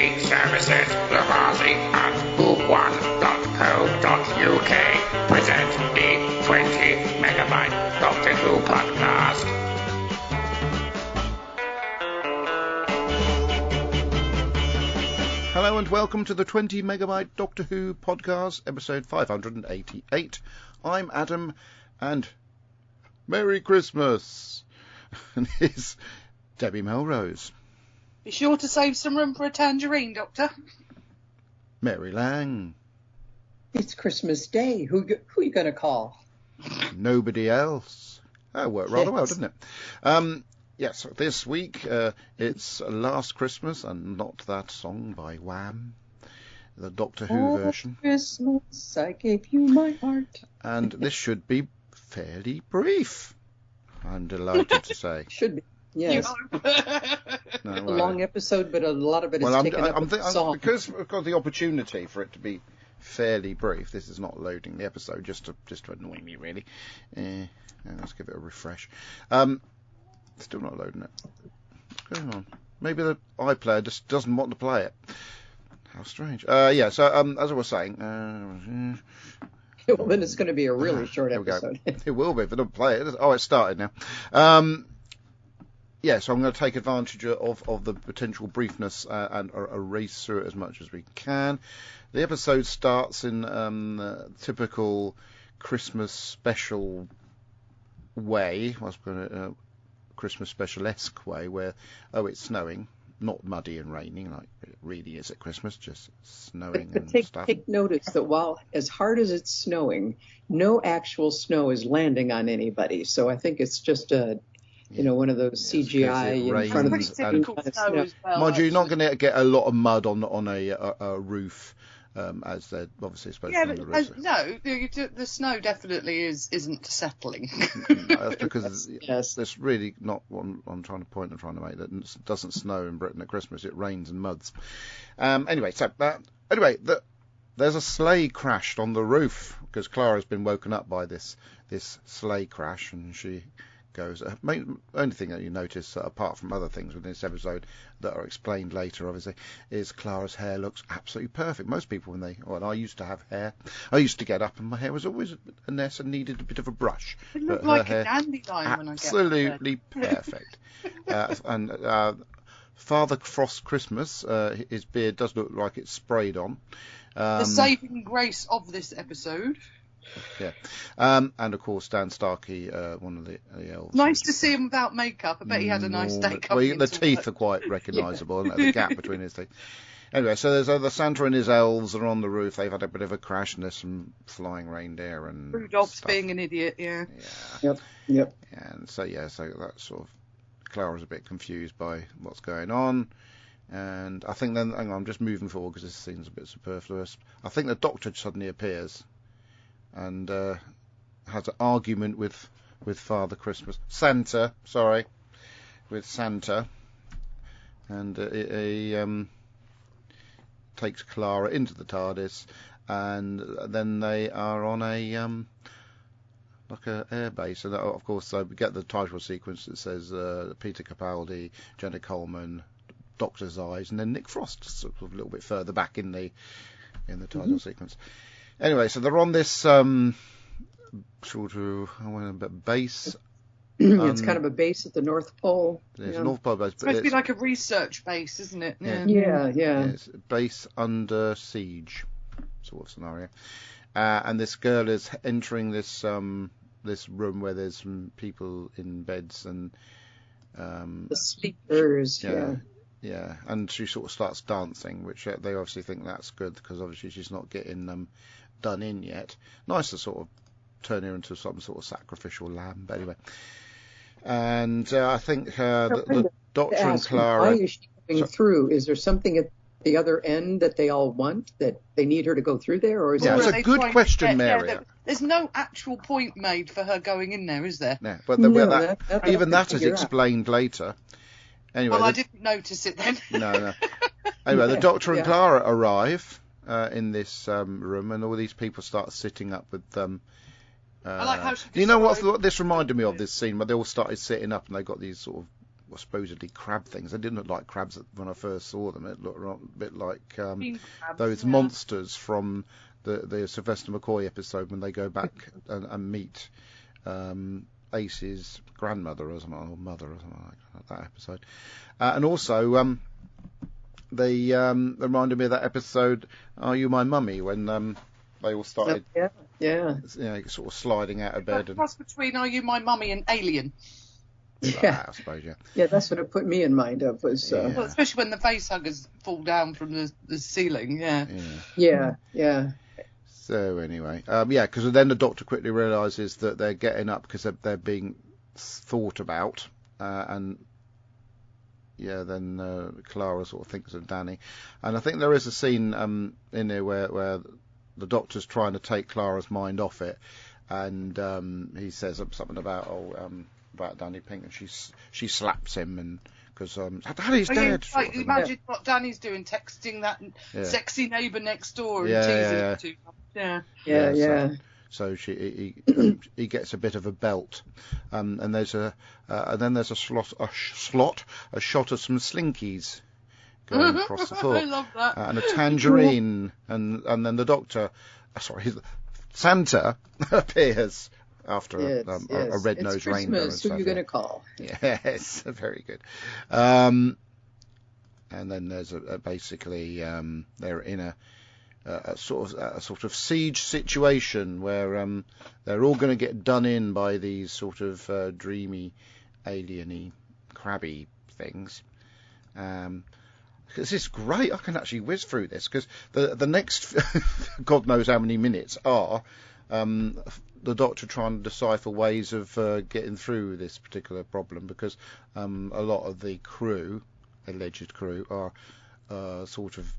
Free services, Lavazzi and Who1.co.uk present the 20 megabyte Doctor Who podcast. Hello and welcome to the 20 megabyte Doctor Who podcast, episode 588. I'm Adam, and Merry Christmas! And here's Debbie Melrose. Be sure to save some room for a tangerine, Doctor. Mary Lang. It's Christmas Day. Who are you going to call? Nobody else. That worked rather well, didn't it? Yes, this week it's Last Christmas and not that song by Wham, the Doctor Who version. Christmas, I gave you my heart. And this should be fairly brief, I'm delighted to say. Should be, yes. No, A long episode, but a lot of it is taken up with the song. Because we've got the opportunity for it to be fairly brief. This is not loading the episode, just to annoy me, really. Let's give it a refresh. Still not loading it. What's going on? Maybe the iPlayer just doesn't want to play it. How strange. As I was saying... well, then it's going to be a really short episode. It will be if I don't play it. Oh, it's started now. So I'm going to take advantage of the potential briefness and erase through it as much as we can. The episode starts in typical Christmas special way. I was going to... Christmas special-esque way where, it's snowing, not muddy and raining like it really is at Christmas, just snowing and stuff. Take notice that while as hard as it's snowing, no actual snow is landing on anybody. So I think it's just one of those CGI in front of the snow as well. Mind you, you're not going to get a lot of mud on a roof. As they're obviously supposed to be on the roof. The snow definitely isn't settling. That's because that's really not what I'm trying to make. That it doesn't snow in Britain at Christmas. It rains and muds. There's a sleigh crashed on the roof because Clara's been woken up by this sleigh crash, and she goes. Only thing that you notice, apart from other things within this episode that are explained later, obviously, is Clara's hair looks absolutely perfect. Most people, when I used to have hair, I used to get up and my hair was always a mess and needed a bit of a brush. It looked like a dandelion when I get absolutely perfect. And Father Frost Christmas, his beard does look like it's sprayed on. The saving grace of this episode. Yeah, and of course Dan Starkey, one of the elves. Nice to see him without makeup. I bet he had a nice day coming. The teeth are quite recognisable, and the gap between his teeth. Anyway, so there's the Santa and his elves are on the roof. They've had a bit of a crash, and there's some flying reindeer and Rudolph's stuff. being an idiot. Yeah. Yep. And so that sort of Clara's a bit confused by what's going on. And I think then, hang on, I'm just moving forward because this scene's a bit superfluous. I think the Doctor suddenly appears and has an argument with Father Christmas. With Santa. And he takes Clara into the TARDIS, and then they are on a air base. And of course, we get the title sequence that says Peter Capaldi, Jenna Coleman, Doctor's Eyes, and then Nick Frost, sort of a little bit further back in the title sequence. Anyway, so they're on this sort of base. It's kind of a base at the North Pole. It's a North Pole base. It's supposed to be like a research base, isn't it? Yeah. It's a base under siege sort of scenario. And this girl is entering this room where there's some people in beds and... the sleepers, Yeah, and she sort of starts dancing, which they obviously think that's good because obviously she's not getting done in yet. Nice to sort of turn her into some sort of sacrificial lamb, but anyway. And I think the Doctor and Clara... Why is she coming through? Is there something at the other end that they all want, that they need her to go through there? Or is it's a good question, Mary. There's no actual point made for her going in there, is there? Yeah, but even that is explained later. Anyway, I didn't notice it then. No. Anyway, the Doctor and Clara arrive in this room, and all these people start sitting up with them. I like how she you know what this reminded me of, this scene where they all started sitting up and they got these sort of supposedly crab things. They didn't look like crabs when I first saw them. It looked a bit like Crabs, those yeah. monsters from the Sylvester McCoy episode when they go back and meet Ace's grandmother or something, or mother or something like that episode. And also they reminded me of that episode, Are You My Mummy, when they all started sort of sliding out of bed. The cross between Are You My Mummy and Alien. Like that, I suppose, yeah. Yeah, that's what it put me in mind of was. Well, especially when the face huggers fall down from the ceiling. Yeah. So anyway, because then the Doctor quickly realises that they're getting up because they're being thought about, and then Clara sort of thinks of Danny, and I think there is a scene in there where the Doctor's trying to take Clara's mind off it, and he says something about Danny Pink, and she slaps him, and because Danny's dead. Like, imagine what Danny's doing, texting that sexy neighbour next door and teasing him too much. Yeah. So he gets a bit of a belt, and there's a shot of some slinkies going across the floor. I love that. And a tangerine, and then the Doctor, Santa appears after a red-nosed reindeer. It's Christmas. Who are you going to call? Yes, very good. And then there's basically they're in a sort of siege situation where they're all going to get done in by these sort of dreamy, alien-y, crabby things. This is great. I can actually whiz through this because the next God knows how many minutes are the Doctor trying to decipher ways of getting through this particular problem, because a lot of the alleged crew, are sort of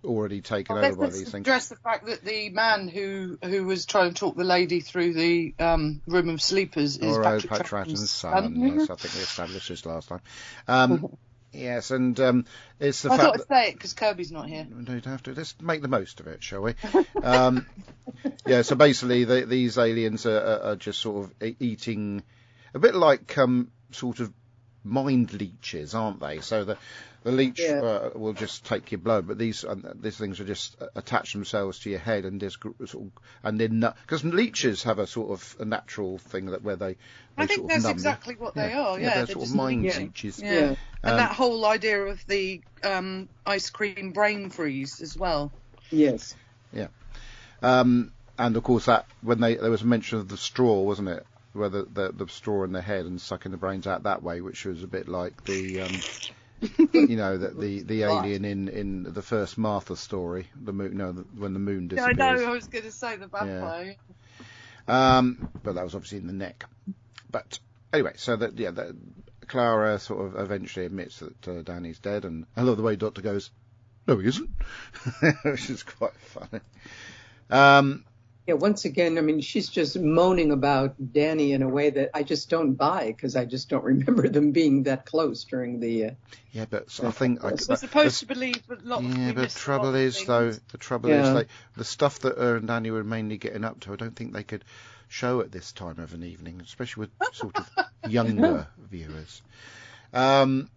already taken over by these things. Address the fact that the man who was trying to talk the lady through the room of sleepers is Patrick Troughton's son. Yes, I think we established this last time. Yes, and it's the fact. I thought I'd say it because Kirby's not here. We don't have to. Let's make the most of it, shall we? So basically, these aliens are just sort of eating, a bit like sort of mind leeches, aren't they? So the leech will just take your blood, but these things will just attach themselves to your head and just because leeches have a sort of a natural thing where they I think that's exactly what they are. They're sort of mind leeches. Yeah. And that whole idea of the ice cream brain freeze as well. Yes. Yeah. And of course that when there was a mention of the straw, wasn't it? Where the straw in the head and sucking the brains out that way, which was a bit like the the alien in the first Martha story, the moon, when the moon disappears. I know. I was going to say the vampire. But that was obviously in the neck. But anyway, so that Clara sort of eventually admits that Danny's dead, and I love the way Doctor goes, "No, he isn't," which is quite funny. Once again, I mean, she's just moaning about Danny in a way that I just don't buy, because I just don't remember them being that close during the. Yeah, but I think we're supposed to believe that lots. Yeah, but the trouble is, like the stuff that her and Danny were mainly getting up to, I don't think they could show at this time of an evening, especially with sort of younger viewers. I'm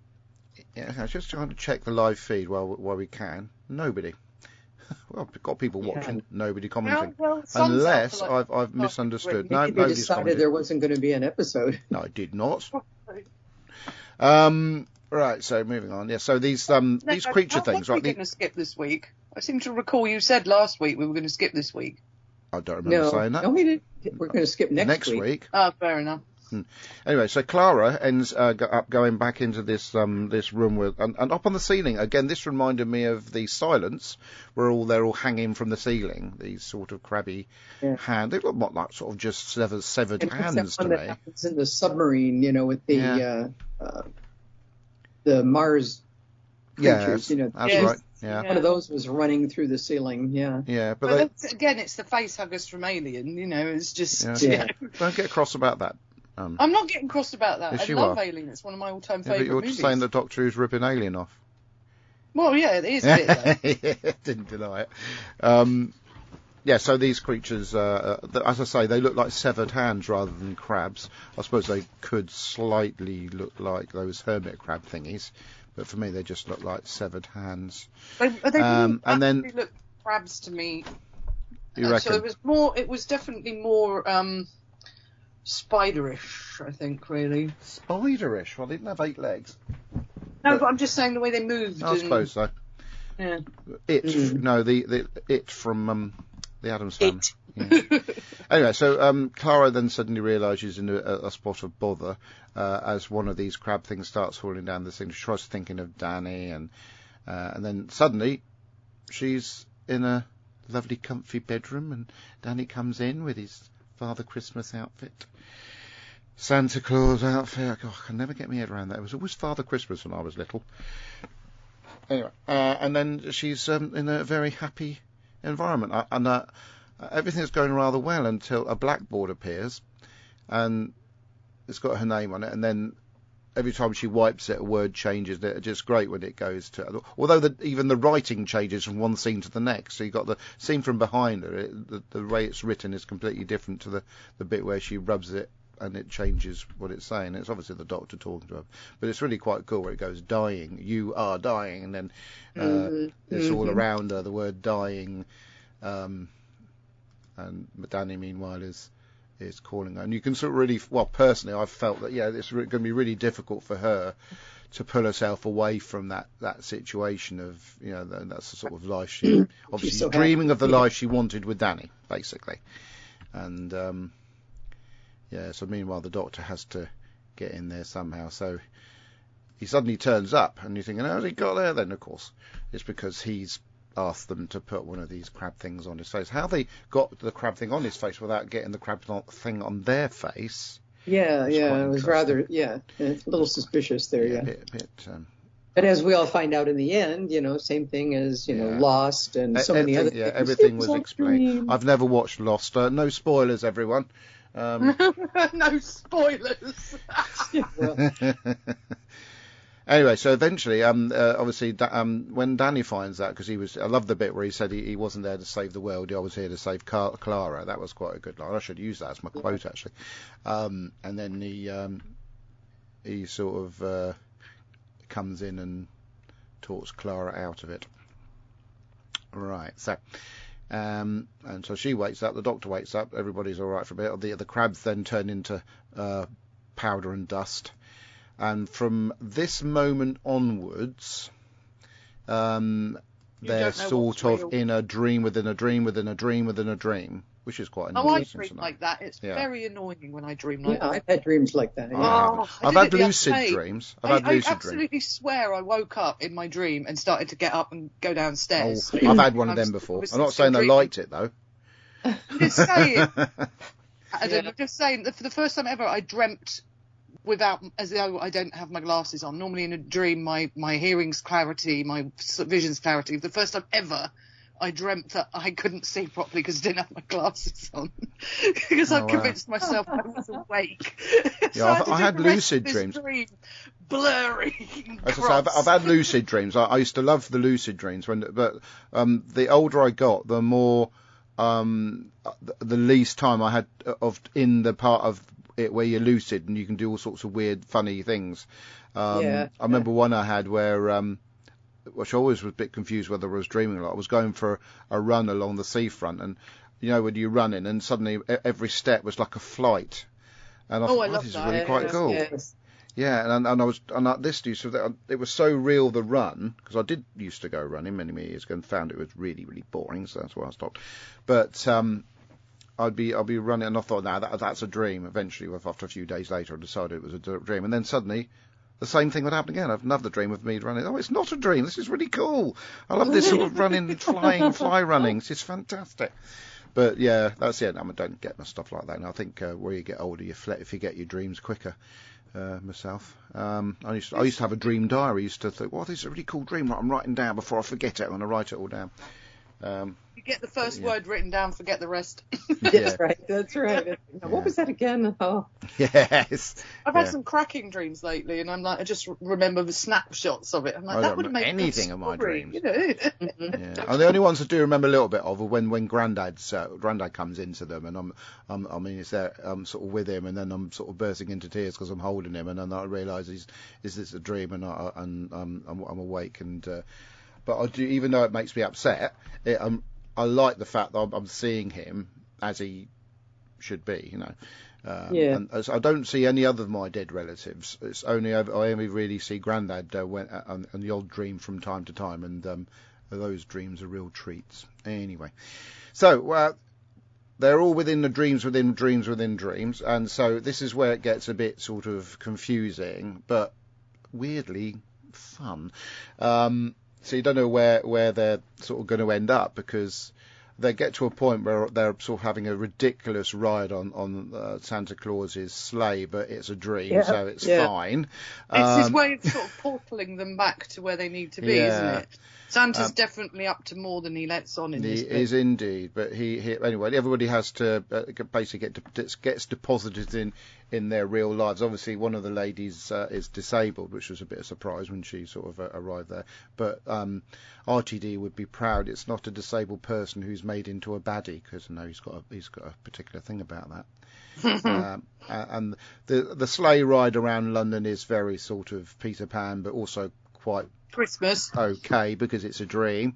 just trying to check the live feed while we can. Nobody. Well, we've got people watching, nobody commenting. Unless I've misunderstood. No, you decided there wasn't going to be an episode. No, I did not. Right, so moving on. Yeah, so these creature things, right? We're going to skip this week. I seem to recall you said last week we were going to skip this week. I don't remember saying that. No, we didn't. We're going to skip next week. Oh, fair enough. Anyway, so Clara ends up going back into this room with and up on the ceiling again. This reminded me of the Silence, where they're all hanging from the ceiling. These sort of crabby hands. They look like sort of just severed hands to me. That happens in the submarine, with the Mars creatures. Yes, that's right. Yeah. One of those was running through the ceiling. Yeah. Yeah, but again, it's the face huggers from Alien. It's just. Don't get cross about that. I'm not getting cross about that. Yes, I love Alien. It's one of my all-time favourite movies. But you're saying the Doctor who's ripping Alien off. Well, yeah, it is a bit. Didn't deny it. yeah, so these creatures, as I say, they look like severed hands rather than crabs. I suppose they could slightly look like those hermit crab thingies, but for me they just look like severed hands. They and then look crabs to me. You reckon? So it was definitely more spiderish, I think, really. Spiderish? Well, they didn't have 8 legs. No, but I'm just saying the way they moved. I suppose so. Yeah. No, the it from the Addams Family. Yeah. Anyway, so Clara then suddenly realises in a spot of bother as one of these crab things starts falling down this thing. She tries thinking of Danny, and then suddenly she's in a lovely comfy bedroom, and Danny comes in with his Father Christmas outfit. Santa Claus outfit. God, I can never get my head around that. It was always Father Christmas when I was little. Anyway, and then she's in a very happy environment, and everything's going rather well until a blackboard appears, and it's got her name on it, and then every time she wipes it, a word changes. It's just great when it goes to. Although even the writing changes from one scene to the next. So you've got the scene from behind her. The way it's written is completely different to the bit where she rubs it and it changes what it's saying. It's obviously the doctor talking to her, but it's really quite cool where it goes dying. You are dying, and then it's all around her. The word dying, and Danny meanwhile is calling her, and you can sort of really, well, personally I've felt that it's going to be really difficult for her to pull herself away from that situation of, that's the sort of life she obviously she's dreaming of the life she wanted with Danny, basically. And so meanwhile the doctor has to get in there somehow, so he suddenly turns up, and you're thinking, how's he got there? Then of course it's because he's asked them to put one of these crab things on his face. How they got the crab thing on his face without getting the crab thing on their face? It was rather a little suspicious there. A bit, but as we all find out in the end, same thing as Lost and so many other things. Yeah, everything was explained. I've never watched Lost. No spoilers, everyone. No spoilers. Anyway, so eventually, obviously, when Danny finds out, because I love the bit where he said he wasn't there to save the world, he was here to save Clara. That was quite a good line. I should use that as my quote, actually. And then he sort of comes in and talks Clara out of it. Right, so... and so she wakes up, the doctor wakes up, everybody's all right for a bit. The crabs then turn into powder and dust. And from this moment onwards, they're sort of in a dream within a dream within a dream within a dream, which is quite annoying. Oh, I dream like that. It's very annoying when I dream like that. I've had dreams like that. I've had lucid dreams. I absolutely swear I woke up in my dream and started to get up and go downstairs. Oh, I've had one of them before. I'm not saying I liked it, though. I'm just saying. I'm just saying that for the first time ever, I dreamt as though I don't have my glasses on. Normally in a dream, my hearing's clarity, my vision's clarity. The first time ever, I dreamt that I couldn't see properly because I didn't have my glasses on. Because I convinced myself I was awake. So I had lucid dreams. Blurry. I've had lucid dreams. I used to love the lucid dreams, but the older I got, the more the least time I had in the part of it where you're lucid and you can do all sorts of weird, funny things. I remember one I had where, which I always was a bit confused whether I was dreaming or not. I was going for a run along the seafront, and when you're running, and suddenly every step was like a flight. And I thought, this is really quite cool. Yes. Yeah, and this used to, it was so real, the run, because I did used to go running many years ago and found it was really, really boring, so that's why I stopped. But I'd be running, and I thought, that's a dream. Eventually, after a few days later, I decided it was a dream, and then suddenly the same thing would happen again. I'd have another dream of me running. Oh, it's not a dream. This is really cool. I love this sort of running, fly running. It's fantastic. But yeah, that's it. I don't get my stuff like that. And I think where you get older, you forget your dreams quicker. Myself, I used to have a dream diary. I used to think, this is a really cool dream. I'm writing down before I forget it. I'm going to write it all down. You get the first word written down, forget the rest. That's right. That's right. What was that again? Oh. Yes. I've had some cracking dreams lately, and I'm like, I just remember the snapshots of it. I'm like, that would make anything of my dreams. You know? Yeah. And the only ones I do remember a little bit of are when Grandad comes into them, and I'm sort of with him, and then I'm sort of bursting into tears because I'm holding him, and then I realise is this a dream, and I'm awake, and but I do, even though it makes me upset, I like the fact that I'm seeing him as he should be, you know. And I don't see any other of my dead relatives. It's only I only really see Grandad and the old dream from time to time, and those dreams are real treats. Anyway, so they're all within the dreams within dreams within dreams, and so this is where it gets a bit sort of confusing, but weirdly fun. So you don't know where they're sort of going to end up, because they get to a point where they're sort of having a ridiculous ride on Santa Claus's sleigh, but it's a dream, so it's fine. It's his way of sort of portaling them back to where they need to be, isn't it? Santa's definitely up to more than he lets on in this bit. He is indeed, but he anyway. Everybody has to basically gets deposited in their real lives. Obviously, one of the ladies is disabled, which was a bit of a surprise when she sort of arrived there. But RTD would be proud it's not a disabled person who's made into a baddie, because I know he's got a particular thing about that. And the sleigh ride around London is very sort of Peter Pan, but also quite Christmas. Okay, because it's a dream.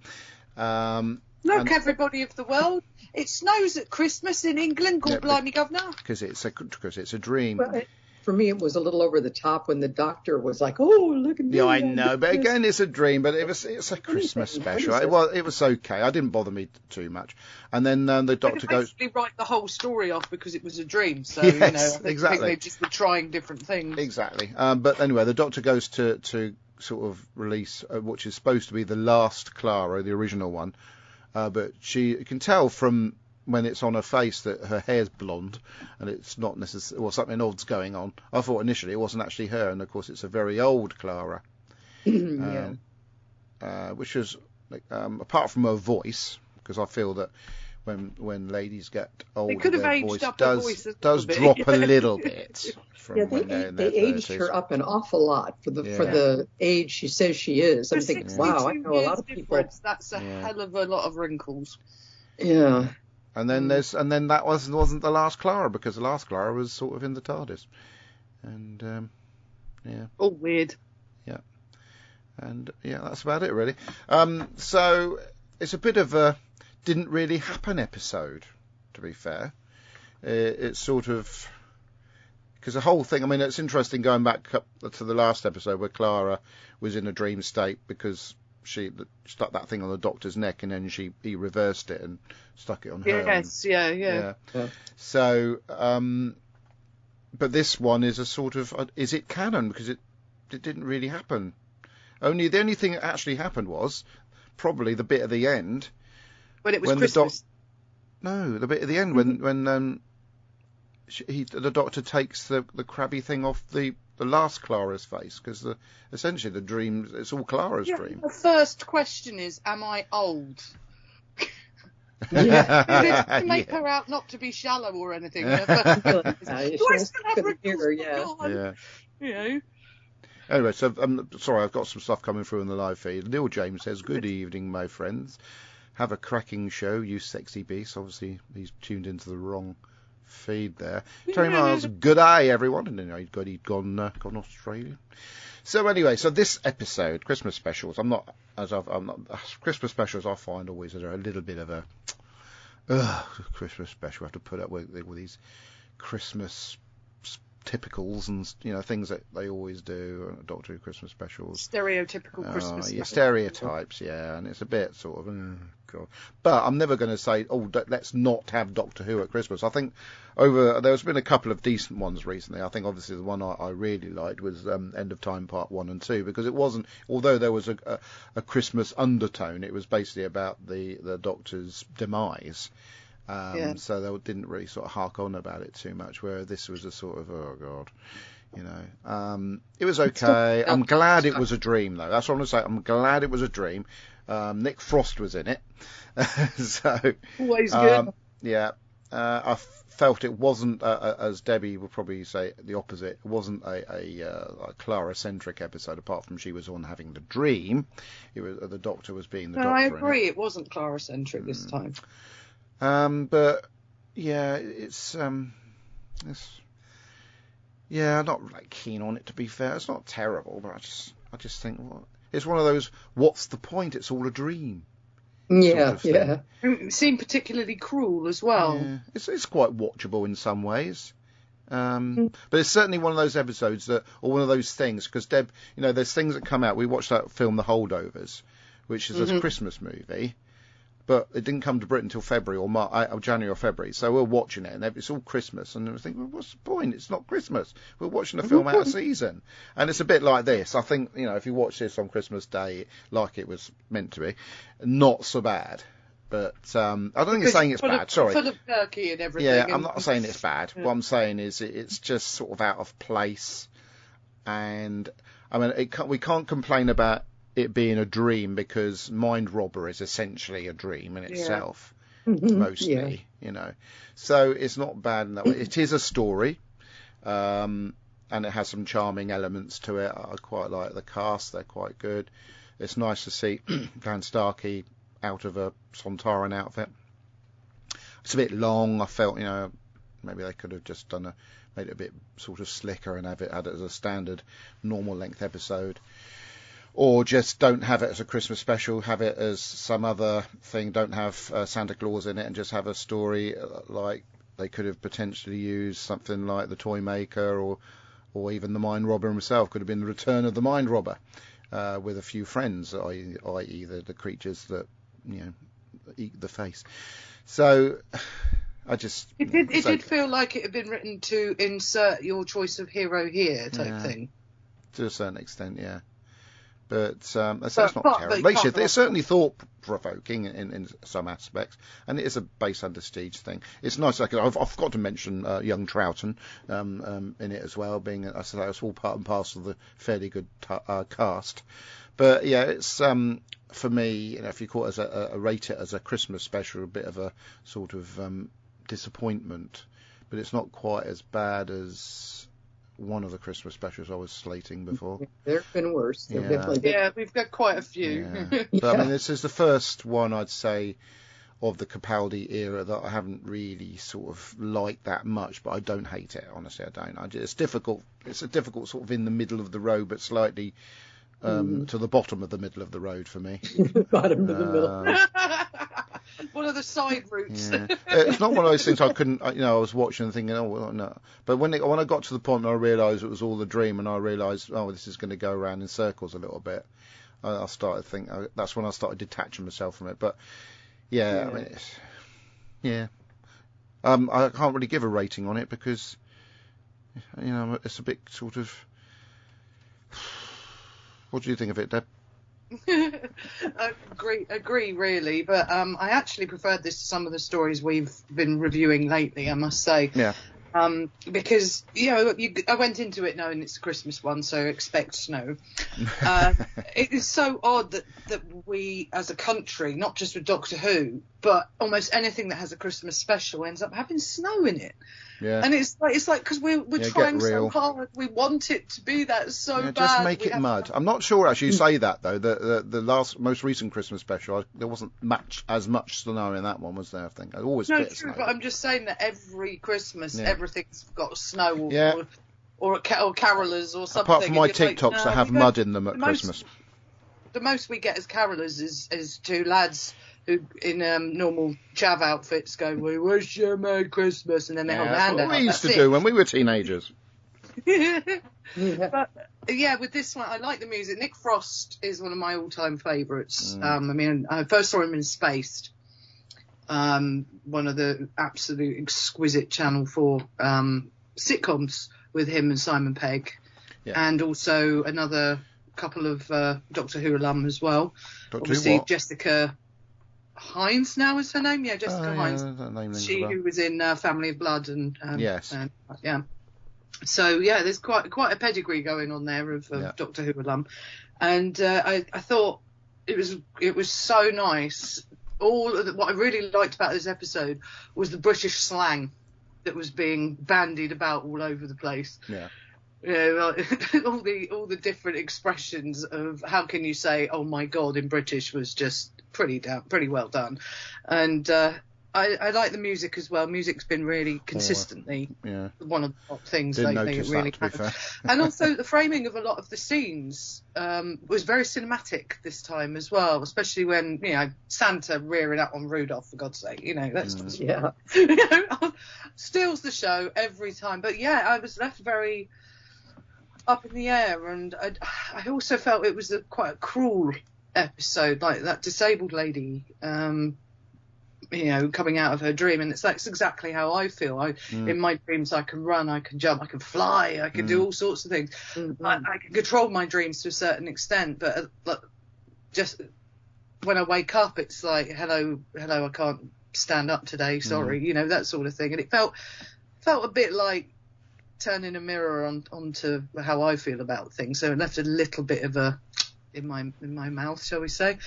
Look, everybody of the world, it snows at Christmas in England. God blimey, governor. Because it's a dream. Well, for me, it was a little over the top when the doctor was like, "Oh, look at me." Yeah, I know, but again, it's a dream. But it's a Christmas special. It was okay. I didn't bother me too much. And then the doctor goes. Basically, write the whole story off because it was a dream. So yes, I think they just were trying different things. Exactly. But anyway, the doctor goes to sort of release which is supposed to be the last Clara, the original one, but you can tell from when it's on her face that her hair's blonde, and it's not necessarily, well, something odd's going on. I thought initially it wasn't actually her, and of course it's a very old Clara. Which was apart from her voice, because I feel that when ladies get older, their voice does drop a little bit. They aged her up an awful lot for the age she says she is. I'm thinking, wow, I know a lot of people. That's a hell of a lot of wrinkles. Yeah. And then that wasn't the last Clara, because the last Clara was sort of in the TARDIS, and all weird. Yeah, and that's about it really. So it's a bit of a didn't really happen episode, to be fair. It's sort of, because the whole thing, I mean, it's interesting going back up to the last episode where Clara was in a dream state because she stuck that thing on the doctor's neck, and then he reversed it and stuck it on her. Yes, yeah. So, but this one is a sort of, is it canon? Because it didn't really happen. The only thing that actually happened was probably the bit at the end. When it was Christmas. The bit at the end when the doctor takes the crabby thing off the last Clara's face, because essentially the dream, it's all Clara's dream. The first question is, am I old? To make her out not to be shallow or anything. Do I still have wrinkles? Yeah. Anyway, so I'm sorry, I've got some stuff coming through in the live feed. Neil James says, "Good evening, my friends. Have a cracking show, you sexy beast." Obviously, he's tuned into the wrong feed there. Terry Miles, good day, everyone. And then he'd gone Australian. So anyway, so this episode, Christmas specials. Christmas specials. I find always are a little bit of a Christmas special. I have to put up with these Christmas typicals and things that they always do. Doctor Who Christmas specials. Stereotypical Christmas. Yeah, stereotypes. Yeah, and it's a bit sort of. God. But I'm never going to say, let's not have Doctor Who at Christmas. I think there's been a couple of decent ones recently. I think obviously the one I really liked was End of Time Part 1 and 2, because it wasn't, although there was a Christmas undertone, it was basically about the Doctor's demise. So they didn't really sort of hark on about it too much, where this was a sort of, oh God, you know. It was okay. I'm glad it was a dream, though. That's what I'm going to say. I'm glad it was a dream. Nick Frost was in it. So always good. Yeah. I felt it wasn't, as Debbie would probably say, the opposite. It wasn't a Clara-centric episode, apart from she was on having the dream. It was the Doctor was being the Doctor. I agree. It wasn't Clara-centric this time. But yeah, yeah, I'm not like keen on it, to be fair. It's not terrible, but I just think, well, it's one of those. What's the point? It's all a dream. Yeah, sort of It seemed particularly cruel as well. Yeah. It's quite watchable in some ways. But it's certainly one of those episodes or one of those things, because Deb, you know, there's things that come out. We watched that film, The Holdovers, which is a Christmas movie, but it didn't come to Britain until February or January or February. So we're watching it, and it's all Christmas, and I was thinking, well, what's the point? It's not Christmas. We're watching a film out of season, and it's a bit like this. I think, you know, if you watch this on Christmas Day, like it was meant to be, not so bad. But I don't think it's saying it's bad. Sorry, full of turkey and everything. Yeah, I'm not saying it's bad. What I'm saying is it's just sort of out of place, and I mean, we can't complain about it being a dream, because Mind Robber is essentially a dream in itself, mostly, you know. So it's not bad in that way. It is a story, and it has some charming elements to it. I quite like the cast; they're quite good. It's nice to see Dan Starkey out of a Sontaran outfit. It's a bit long. I felt, you know, maybe they could have just made it a bit sort of slicker and had it as a standard, normal length episode. Or just don't have it as a Christmas special, have it as some other thing, don't have Santa Claus in it, and just have a story like they could have potentially used something like The Toy Maker, or even The Mind Robber himself. Could have been The Return of the Mind Robber, with a few friends, i.e. the creatures that, you know, eat the face. So I just... It did feel like it had been written to insert your choice of hero here type thing. To a certain extent, yeah. But that's not terrible. It's certainly thought-provoking in some aspects, and it is a base under Steve's thing. It's nice. I forgot to mention young Troughton in it as well, being I said it's all part and parcel of the fairly good cast. But yeah, it's for me, you know, if you call it as rate it as a Christmas special, a bit of a sort of disappointment, but it's not quite as bad as one of the Christmas specials I was slating before. There have been worse. Yeah, we've got quite a few. Yeah. But I mean, this is the first one, I'd say, of the Capaldi era that I haven't really sort of liked that much, but I don't hate it. Honestly, I don't. It's difficult. It's a difficult sort of in the middle of the road, but slightly to the bottom of the middle of the road for me. Bottom of the middle. One of the side routes. Yeah. It's not one of those things I couldn't, you know, I was watching and thinking, oh, well, no. But when I got to the point where I realised it was all a dream, and I realised, oh, this is going to go around in circles a little bit, I started thinking, that's when I started detaching myself from it. But yeah. I mean, I can't really give a rating on it because, you know, it's a bit sort of. What do you think of it, Deb? Agree, really. But I actually preferred this to some of the stories we've been reviewing lately, I must say. Yeah. Because, you know, I went into it knowing it's a Christmas one, so expect snow. It is so odd that we, as a country, not just with Doctor Who, but almost anything that has a Christmas special ends up having snow in it. Yeah. And it's like because we're trying so hard, we want it to be that so bad. Just make it mud. I'm not sure actually you say that though. The most recent Christmas special, there wasn't as much snow in that one, was there? I think I always no, bit true. snow. But I'm just saying that every Christmas, everything's got snow or carolers or something. Apart from my TikToks that have mud in them at Christmas. The most we get as carolers is two lads who in normal chav outfits go, "We wish you a Merry Christmas," and then they hold their hand out. That's what we used to do when we were teenagers. But yeah, with this one, I like the music. Nick Frost is one of my all-time favourites. I mean, I first saw him in Spaced, one of the absolute exquisite Channel 4 sitcoms with him and Simon Pegg, and also another couple of Doctor Who alum as well. Doctor Obviously, Who what? Jessica. Hines now is her name. Yeah, Jessica Hines. That name rings a She bell. who was in Family of Blood and Yes. Yeah. So yeah, there's quite a pedigree going on there of Yeah. Doctor Who alum, and I thought it was so nice. What I really liked about this episode was the British slang that was being bandied about all over the place. Yeah. You know, all the different expressions of how can you say "oh my god" in British was just pretty well done, and I like the music as well. Music's been really consistently one of the top things Didn't lately. notice It really that, to be fair. And also the framing of a lot of the scenes was very cinematic this time as well, especially when Santa rearing up on Rudolph, for God's sake. That's just steals the show every time. But yeah, I was left very up in the air, and I also felt it was quite a cruel episode, like that disabled lady coming out of her dream, and that's exactly how I feel. In my dreams I can run, I can jump, I can fly, I can do all sorts of things. I can control my dreams to a certain extent, but just when I wake up it's like hello, I can't stand up today, sorry, that sort of thing. And it felt a bit like turning a mirror onto how I feel about things, so it left a little bit of a in my mouth, shall we say.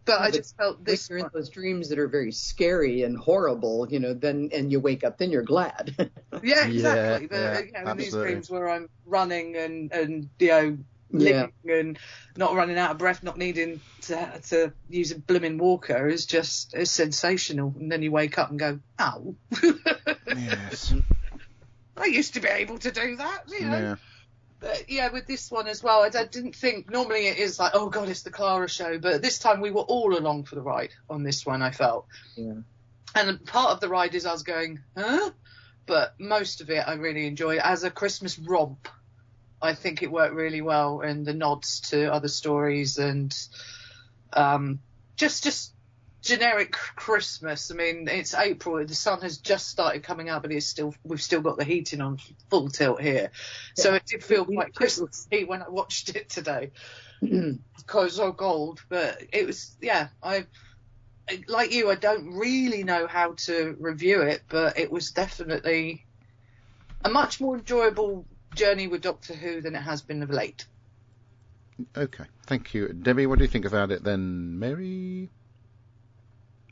But I just felt this. You're in those dreams that are very scary and horrible, then and you wake up, then you're glad. Yeah, exactly. In these dreams where I'm running and living and not running out of breath, not needing to use a blooming walker is sensational. And then you wake up and go, ow. Yes. I used to be able to do that, Yeah. But yeah, with this one as well, I didn't think, normally it is like, oh God, it's the Clara show, but this time we were all along for the ride on this one, I felt. Yeah. And part of the ride is I was going, huh? But most of it I really enjoyed. As a Christmas romp, I think it worked really well, and the nods to other stories and just generic Christmas. I mean, it's April, the sun has just started coming out, but we've still got the heating on full tilt here. So it did feel quite Christmassy when I watched it today. Because it's so cold, but it was, like you, I don't really know how to review it, but it was definitely a much more enjoyable journey with Doctor Who than it has been of late. Okay, thank you. Debbie, what do you think about it then? Mary?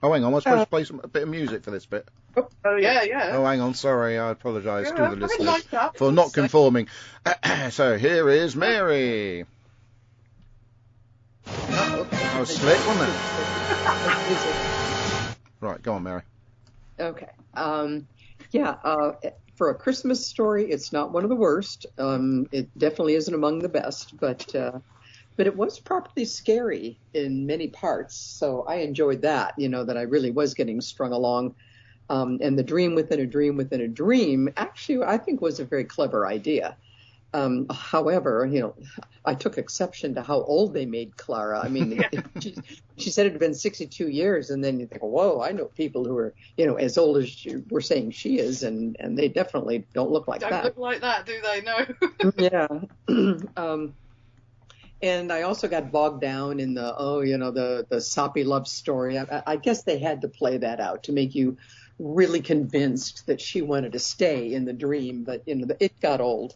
Oh, hang on, I was supposed to play a bit of music for this bit. Oh, yeah. Oh, hang on, sorry, I apologise to the I listeners like that. for not conforming. So, here is Mary. That was slick, wasn't it? Right, go on, Mary. Okay. For a Christmas story, it's not one of the worst. It definitely isn't among the best, but it was properly scary in many parts. So I enjoyed that, that I really was getting strung along. And the dream within a dream within a dream, actually, I think was a very clever idea. However, I took exception to how old they made Clara. I mean, she said it had been 62 years, and then you think, whoa, I know people who are, as old as we're saying she is, and they definitely don't look like that. Don't look like that, do they? No. Yeah. And I also got bogged down in the soppy love story. I guess they had to play that out to make you really convinced that she wanted to stay in the dream, but it got old.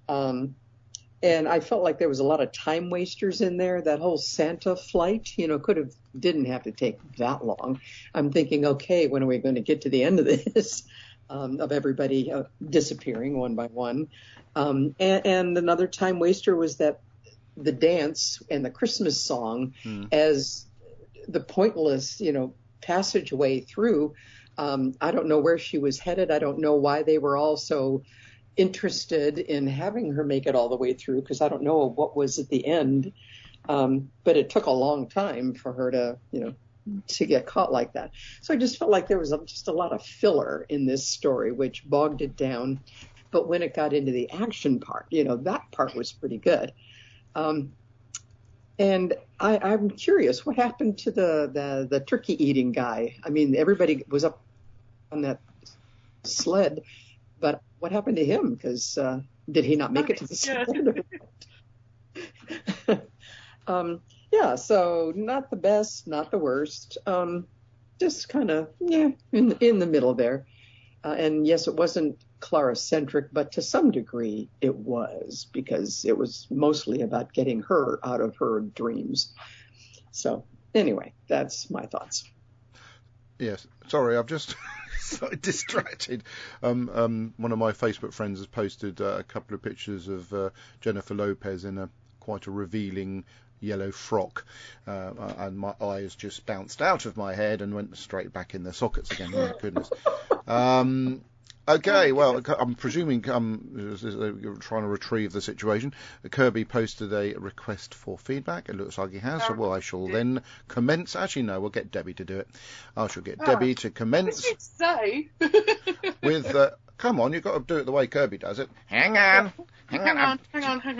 And I felt like there was a lot of time wasters in there. That whole Santa flight, didn't have to take that long. I'm thinking, okay, when are we going to get to the end of this? Of everybody disappearing one by one. And another time waster was that the dance and the Christmas song as the pointless, passageway through. I don't know where she was headed. I don't know why they were all so interested in having her make it all the way through, because I don't know what was at the end. But it took a long time for her to get caught like that. So I just felt like there was just a lot of filler in this story, which bogged it down. But when it got into the action part, that part was pretty good. And I'm curious, what happened to the turkey eating guy? I mean, everybody was up on that sled, but what happened to him? Because did he not make it to the sled? Yeah, so not the best, not the worst. Just kind of, in the middle there. And yes, it wasn't Clara-centric, but to some degree it was, because it was mostly about getting her out of her dreams. So anyway, that's my thoughts. Yes, sorry, I've just so distracted. One of my Facebook friends has posted a couple of pictures of Jennifer Lopez in quite a revealing yellow frock, and my eyes just bounced out of my head and went straight back in their sockets again. Oh my goodness. Okay, well, I'm presuming you're trying to retrieve the situation. Kirby posted a request for feedback. It looks like he has. So, well, I shall then commence. Actually, no, we'll get Debbie to do it. I shall get Debbie to commence with. Come on, you've got to do it the way Kirby does it. Hang on.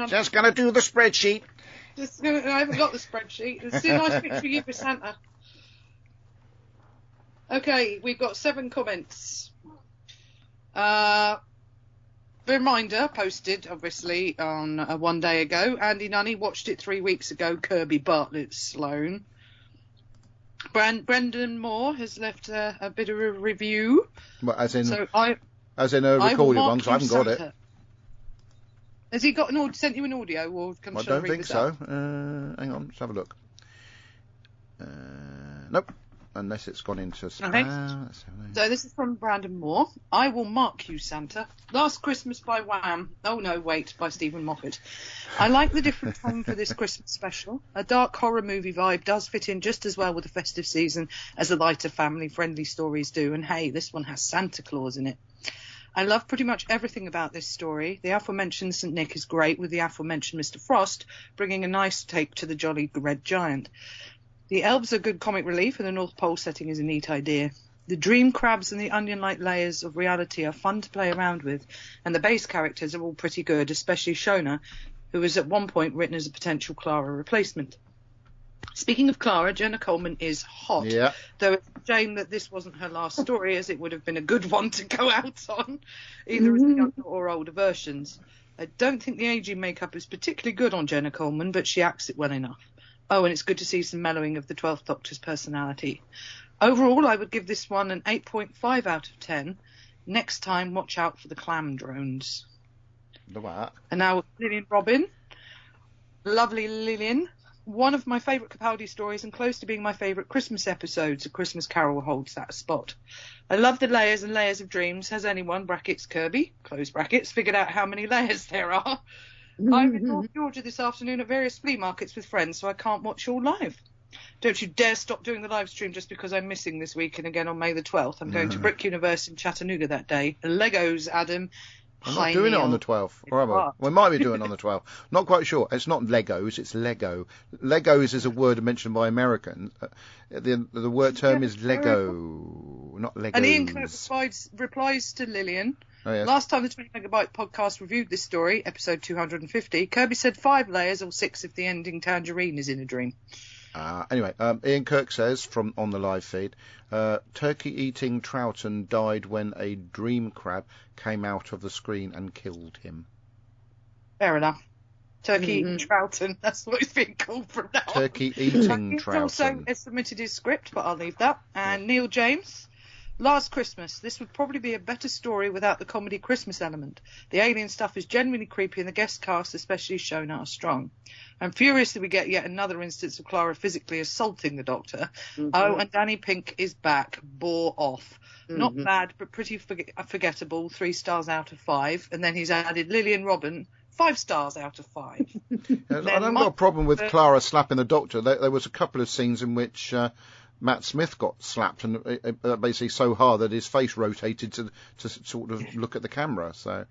Just going to do the spreadsheet. I haven't got the spreadsheet. It's a nice picture of you for Santa. Okay, we've got 7 comments. Reminder posted, obviously, on one day ago. Andy Nunny watched it 3 weeks ago. Kirby Bartlett Sloan. Brendan Moore has left a bit of a review. Well, as in a I recorded one, because I haven't got it. Has he got sent you an audio, or I don't think so. Hang on, let's have a look. Nope, unless it's gone into spam. Okay. So this is from Brandon Moore. I will mark you, Santa. Last Christmas by Wham. Oh no, wait, by Stephen Moffat. I like the different tone for this Christmas special. A dark horror movie vibe does fit in just as well with the festive season as the lighter family-friendly stories do. And hey, this one has Santa Claus in it. I love pretty much everything about this story. The aforementioned St. Nick is great, with the aforementioned Mr. Frost bringing a nice take to the jolly red giant. The elves are good comic relief, and the North Pole setting is a neat idea. The dream crabs and the onion-like layers of reality are fun to play around with, and the base characters are all pretty good, especially Shona, who was at one point written as a potential Clara replacement. Speaking of Clara, Jenna Coleman is hot, though it's a shame that this wasn't her last story, as it would have been a good one to go out on, either as the younger or older versions. I don't think the aging makeup is particularly good on Jenna Coleman, but she acts it well enough. Oh, and it's good to see some mellowing of the 12th Doctor's personality. Overall, I would give this one an 8.5 out of 10. Next time, watch out for the clam drones. The what? And now Lillian Robin. Lovely Lillian. One of my favourite Capaldi stories, and close to being my favourite Christmas episodes. A Christmas Carol holds that spot. I love the layers and layers of dreams. Has anyone, brackets Kirby, close brackets, figured out how many layers there are? I'm in North Georgia this afternoon at various flea markets with friends, so I can't watch all live. Don't you dare stop doing the live stream just because I'm missing this week and again on May the 12th. I'm going to Brick University in Chattanooga that day. Legos, Adam. I'm not doing it on the 12th. Or am I? We might be doing it on the 12th. Not quite sure. It's not Legos, it's Lego. Legos is a word mentioned by Americans. The word term is Lego, not Legos. And Ian Kirk replies to Lillian. Oh, yes. Last time the 20 Megabyte podcast reviewed this story, episode 250, Kirby said 5 layers or 6 if the ending tangerine is in a dream. Anyway, Ian Kirk says on the live feed, turkey-eating Troughton died when a dream crab came out of the screen and killed him. Fair enough. Turkey-eating Troughton, that's what he's being called from now on. Turkey-eating Troughton. Also submitted his script, but I'll leave that. And Neil James. Last Christmas. This would probably be a better story without the comedy Christmas element. The alien stuff is genuinely creepy, and the guest cast, especially Shona, are strong. I'm furious that we get yet another instance of Clara physically assaulting the Doctor. Oh, and Danny Pink is back. Bore off. Not bad, but pretty forgettable. 3 stars out of 5. And then he's added Lillian Robin. 5 stars out of 5. I haven't got a problem with Clara slapping the Doctor. There was a couple of scenes in which Matt Smith got slapped, and basically so hard that his face rotated to sort of look at the camera. So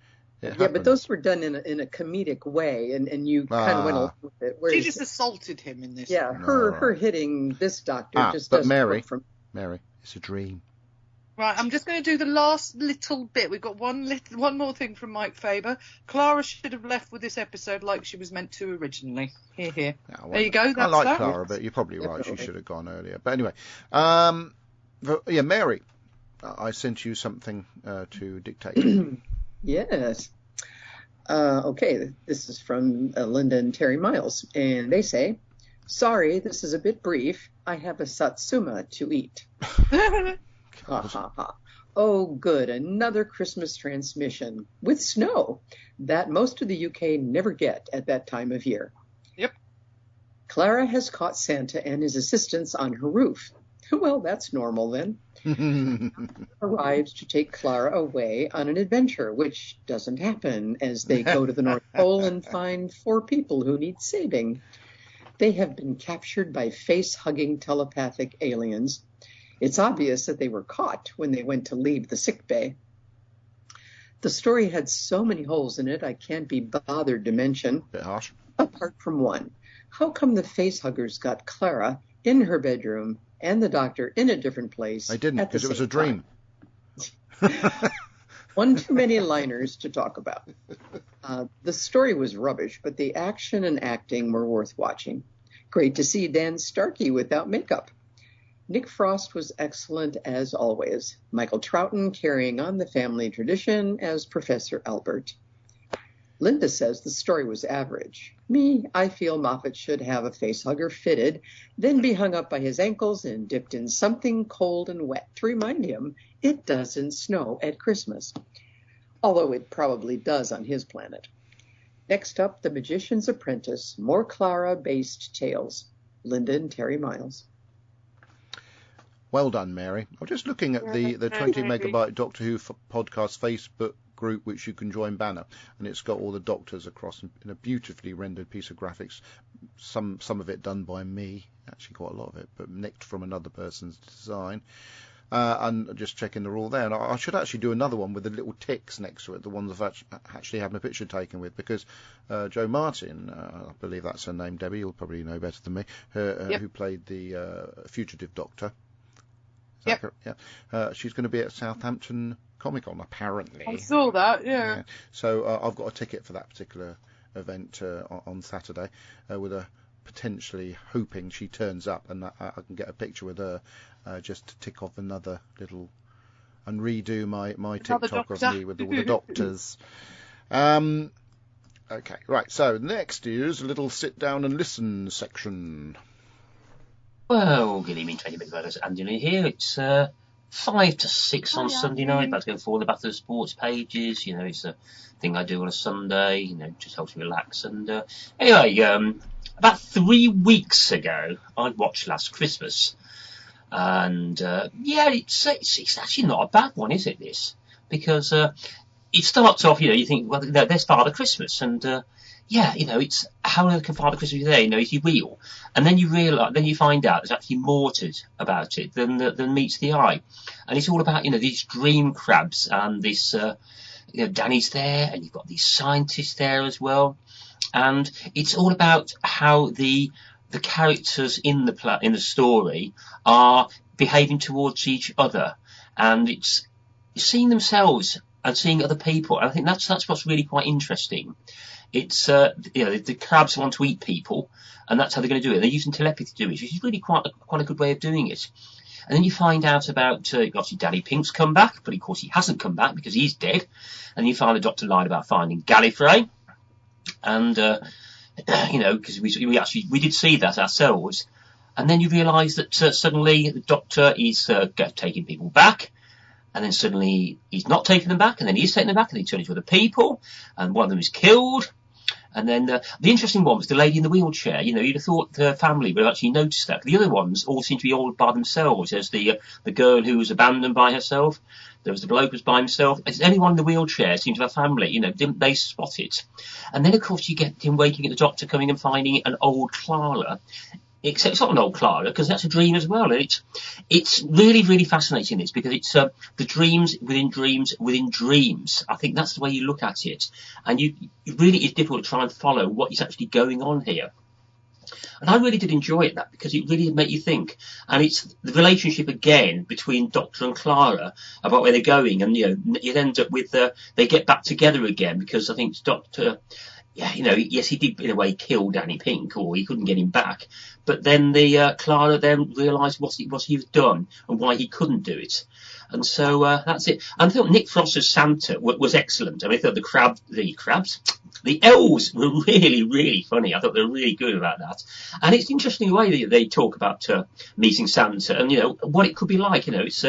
but those were done in a comedic way, and you kind of went along with it. She just assaulted him in this. Yeah, her hitting this Doctor just doesn't work from Mary, it's a dream. Right, I'm just going to do the last little bit. We've got one more thing from Mike Faber. Clara should have left with this episode like she was meant to originally. Here. Yeah, well, there you go. That's I like Clara, but you're probably right. She should have gone earlier. But anyway, Mary, I sent you something to dictate. Yes. Okay, this is from Linda and Terry Miles, and they say, Sorry, this is a bit brief. I have a satsuma to eat. Ha ha ha. Oh, good, another Christmas transmission with snow that most of the UK never get at that time of year. Yep. Clara has caught Santa and his assistants on her roof. Well, that's normal then. Arrives to take Clara away on an adventure, which doesn't happen as they go to the North Pole and find 4 people who need saving. They have been captured by face-hugging telepathic aliens. It's obvious that they were caught when they went to leave the sick bay. The story had so many holes in it I can't be bothered to mention. Bit harsh. Apart from one. How come the facehuggers got Clara in her bedroom and the doctor in a different place? They didn't, because it was a dream. One too many liners to talk about. The story was rubbish, but the action and acting were worth watching. Great to see Dan Starkey without makeup. Nick Frost was excellent as always. Michael Troughton carrying on the family tradition as Professor Albert. Linda says the story was average. Me, I feel Moffat should have a facehugger fitted, then be hung up by his ankles and dipped in something cold and wet to remind him it doesn't snow at Christmas. Although it probably does on his planet. Next up, The Magician's Apprentice, more Clara-based tales. Linda and Terry Miles. Well done, Mary. I'm just looking at the 20 megabyte Doctor Who podcast Facebook group, which you can join banner, and it's got all the doctors across in a beautifully rendered piece of graphics. Some of it done by me, actually quite a lot of it, but nicked from another person's design. And just checking they're all there. And I should actually do another one with the little ticks next to it, the ones I've actually had my picture taken with, because Jo Martin, I believe that's her name, Debbie, you'll probably know better than me, who played the fugitive Doctor. Yep. Yeah. She's going to be at Southampton Comic-Con, apparently. I saw that, yeah. So I've got a ticket for that particular event on Saturday, with a potentially hoping she turns up and I can get a picture with her, just to tick off another little and redo my TikTok of me with all the doctors. Okay, right. So next is a little sit down and listen section. Well, good evening, 20 minutes later, Anthony here. It's 5 to 6 on Sunday night. About to go forward about the sports pages. You know, it's a thing I do on a Sunday. You know, just helps me relax. And anyway, about 3 weeks ago, I watched Last Christmas. And yeah, it's actually not a bad one, is it? This, because it starts off. You know, you think, well, there's Father Christmas, and yeah, you know, it's how can Father Christmas be there? You know, is he real? And then you find out there's actually more to it about it than meets the eye. And it's all about, you know, these dream crabs and this, you know, Danny's there, and you've got these scientists there as well. And it's all about how the characters in the story are behaving towards each other, and it's seeing themselves and seeing other people. And I think that's what's really quite interesting. It's you know, the crabs want to eat people, and that's how they're going to do it. They're using telepathy to do it, which is really quite a good way of doing it. And then you find out about obviously Danny Pink's come back, but of course he hasn't come back because he's dead. And you find the Doctor lied about finding Gallifrey, and you know, because we did see that ourselves. And then you realise that suddenly the Doctor is taking people back. And then suddenly he's not taking them back, and then he's taking them back, and they turn into other people, and one of them is killed. And then the interesting one was the lady in the wheelchair. You know, you'd have thought the family would have actually noticed that. The other ones all seem to be all by themselves. There's the girl who was abandoned by herself. There was the bloke who was by himself. Anyone in the wheelchair seems to have a family. You know, didn't they spot it? And then, of course, you get him waking at the Doctor, coming and finding an old Clara. Except it's not an old Clara, because that's a dream as well. And it's really, really fascinating, this, because it's the dreams within dreams within dreams. I think that's the way you look at it. And it really is difficult to try and follow what is actually going on here. And I really did enjoy it, that, because it really did make you think. And it's the relationship again between Doctor and Clara about where they're going. And, you know, it ends up with they get back together again, because I think Doctor... Yeah, you know, yes, he did in a way kill Danny Pink, or he couldn't get him back. But then Clara then realised what he was done and why he couldn't do it. And so that's it. And I thought Nick Frost as Santa was excellent. I mean, I thought the elves were really, really funny. I thought they were really good about that. And it's an interesting way that they talk about meeting Santa and, what it could be like. It's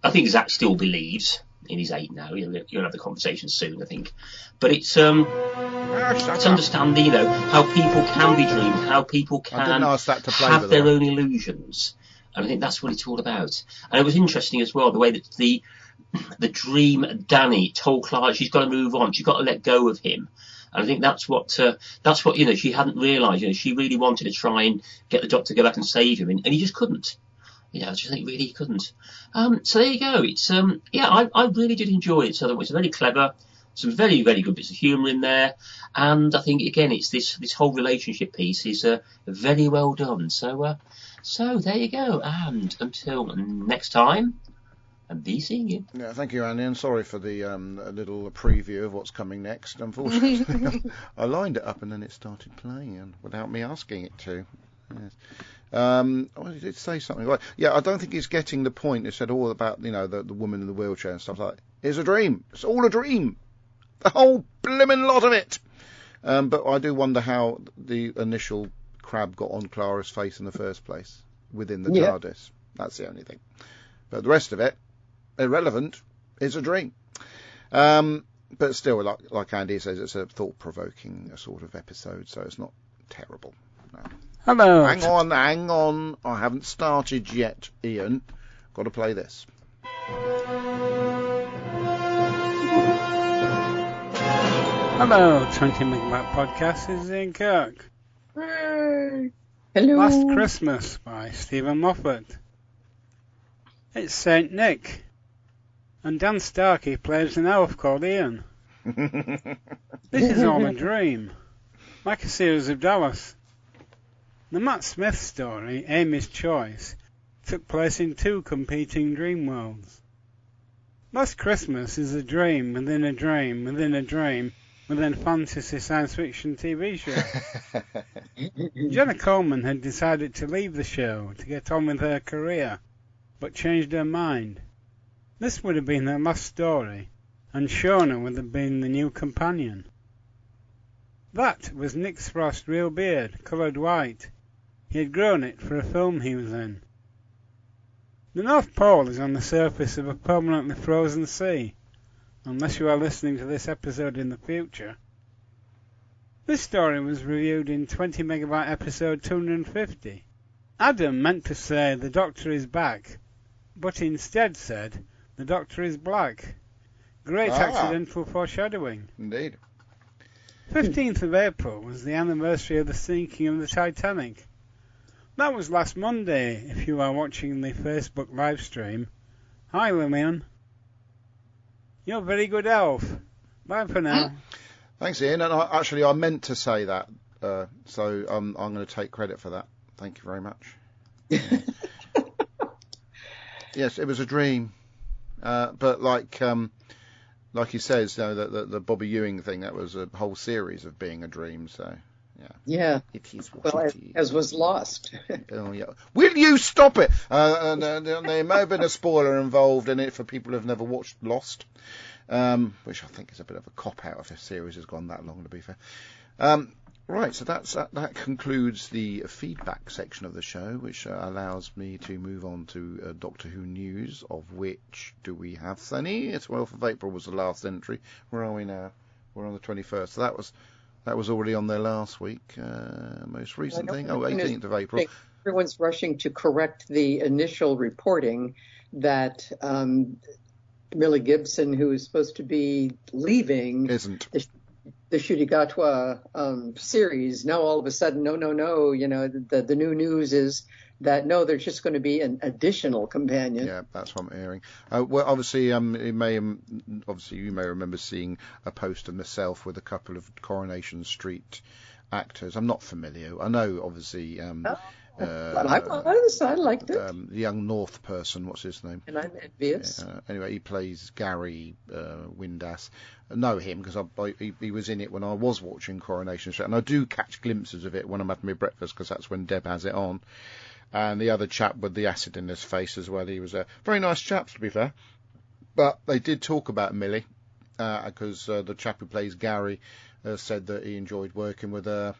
I think Zach still believes, and he's 8 now. You'll have the conversation soon, I think. But it's understanding, how people can be dreamed, how people can have their own illusions. And I think that's what it's all about. And it was interesting as well, the way that the dream Danny told Clara she's got to move on, she's got to let go of him. And I think that's what she hadn't realised. She really wanted to try and get the Doctor to go back and save him, and he just couldn't. I just think really he couldn't. So there you go. It's I really did enjoy it. So it's very clever, some very, very good bits of humour in there, and I think again it's this whole relationship piece is very well done. So there you go. And until next time, and be seeing you. Yeah, thank you, Andy, and sorry for the little preview of what's coming next. Unfortunately, I lined it up and then it started playing without me asking it to. Yes. He did say something like, I don't think he's getting the point. He said all about, the woman in the wheelchair and stuff like that. It's a dream. It's all a dream. The whole blimmin' lot of it. But I do wonder how the initial crab got on Clara's face in the first place within the TARDIS. That's the only thing. But the rest of it, irrelevant. It's a dream. But still, like Andy says, it's a thought-provoking sort of episode, so it's not terrible. No. Hello. Hang on. I haven't started yet, Ian. Got to play this. Hello, 20 Megabyte Podcast. This is Ian Kirk. Hey. Hello. Last Christmas by Stephen Moffat. It's Saint Nick. And Dan Starkey plays an elf called Ian. This is all a dream. Like a series of Dallas. The Matt Smith story, Amy's Choice, took place in 2 competing dream worlds. Last Christmas is a dream within a dream within a dream within a fantasy science fiction TV show. Jenna Coleman had decided to leave the show to get on with her career, but changed her mind. This would have been her last story, and Shona would have been the new companion. That was Nick Frost's real beard, coloured white. He had grown it for a film he was in. The North Pole is on the surface of a permanently frozen sea, unless you are listening to this episode in the future. This story was reviewed in 20 Megabyte episode 250. Adam meant to say the Doctor is back, but instead said the Doctor is black. Great accidental foreshadowing. Indeed. 15th of April was the anniversary of the sinking of the Titanic. That was last Monday, if you are watching the Facebook live stream. Hi, Lillian. You're a very good elf. Bye for now. Thanks, Ian. And I meant to say that, so I'm going to take credit for that. Thank you very much. Yes, it was a dream. But like he says, the Bobby Ewing thing, that was a whole series of being a dream, so... Yeah. It is what it is. As was Lost. Oh, yeah. Will you stop it? There may have been a spoiler involved in it for people who have never watched Lost, which I think is a bit of a cop-out if a series has gone that long, to be fair. Right, so that concludes the feedback section of the show, which allows me to move on to Doctor Who news, of which do we have any? 12th of April was the last entry. Where are we now? We're on the 21st. So that was already on there last week. Most recent thing, 18th of April. Everyone's rushing to correct the initial reporting that Millie Gibson, who is supposed to be leaving, isn't. The Shudigatwa series. Now all of a sudden, no. The new news is that no, there's just going to be an additional companion. Yeah, that's what I'm hearing. Well, obviously, you may remember seeing a post of myself with a couple of Coronation Street actors. I'm not familiar. I know, obviously. I liked it. The young North person, what's his name? And I'm envious. Anyway, he plays Gary Windass. I know him because he was in it when I was watching Coronation Street, and I do catch glimpses of it when I'm having my breakfast because that's when Deb has it on. And the other chap with the acid in his face as well. He was a very nice chap, to be fair. But they did talk about Millie, because the chap who plays Gary said that he enjoyed working with her.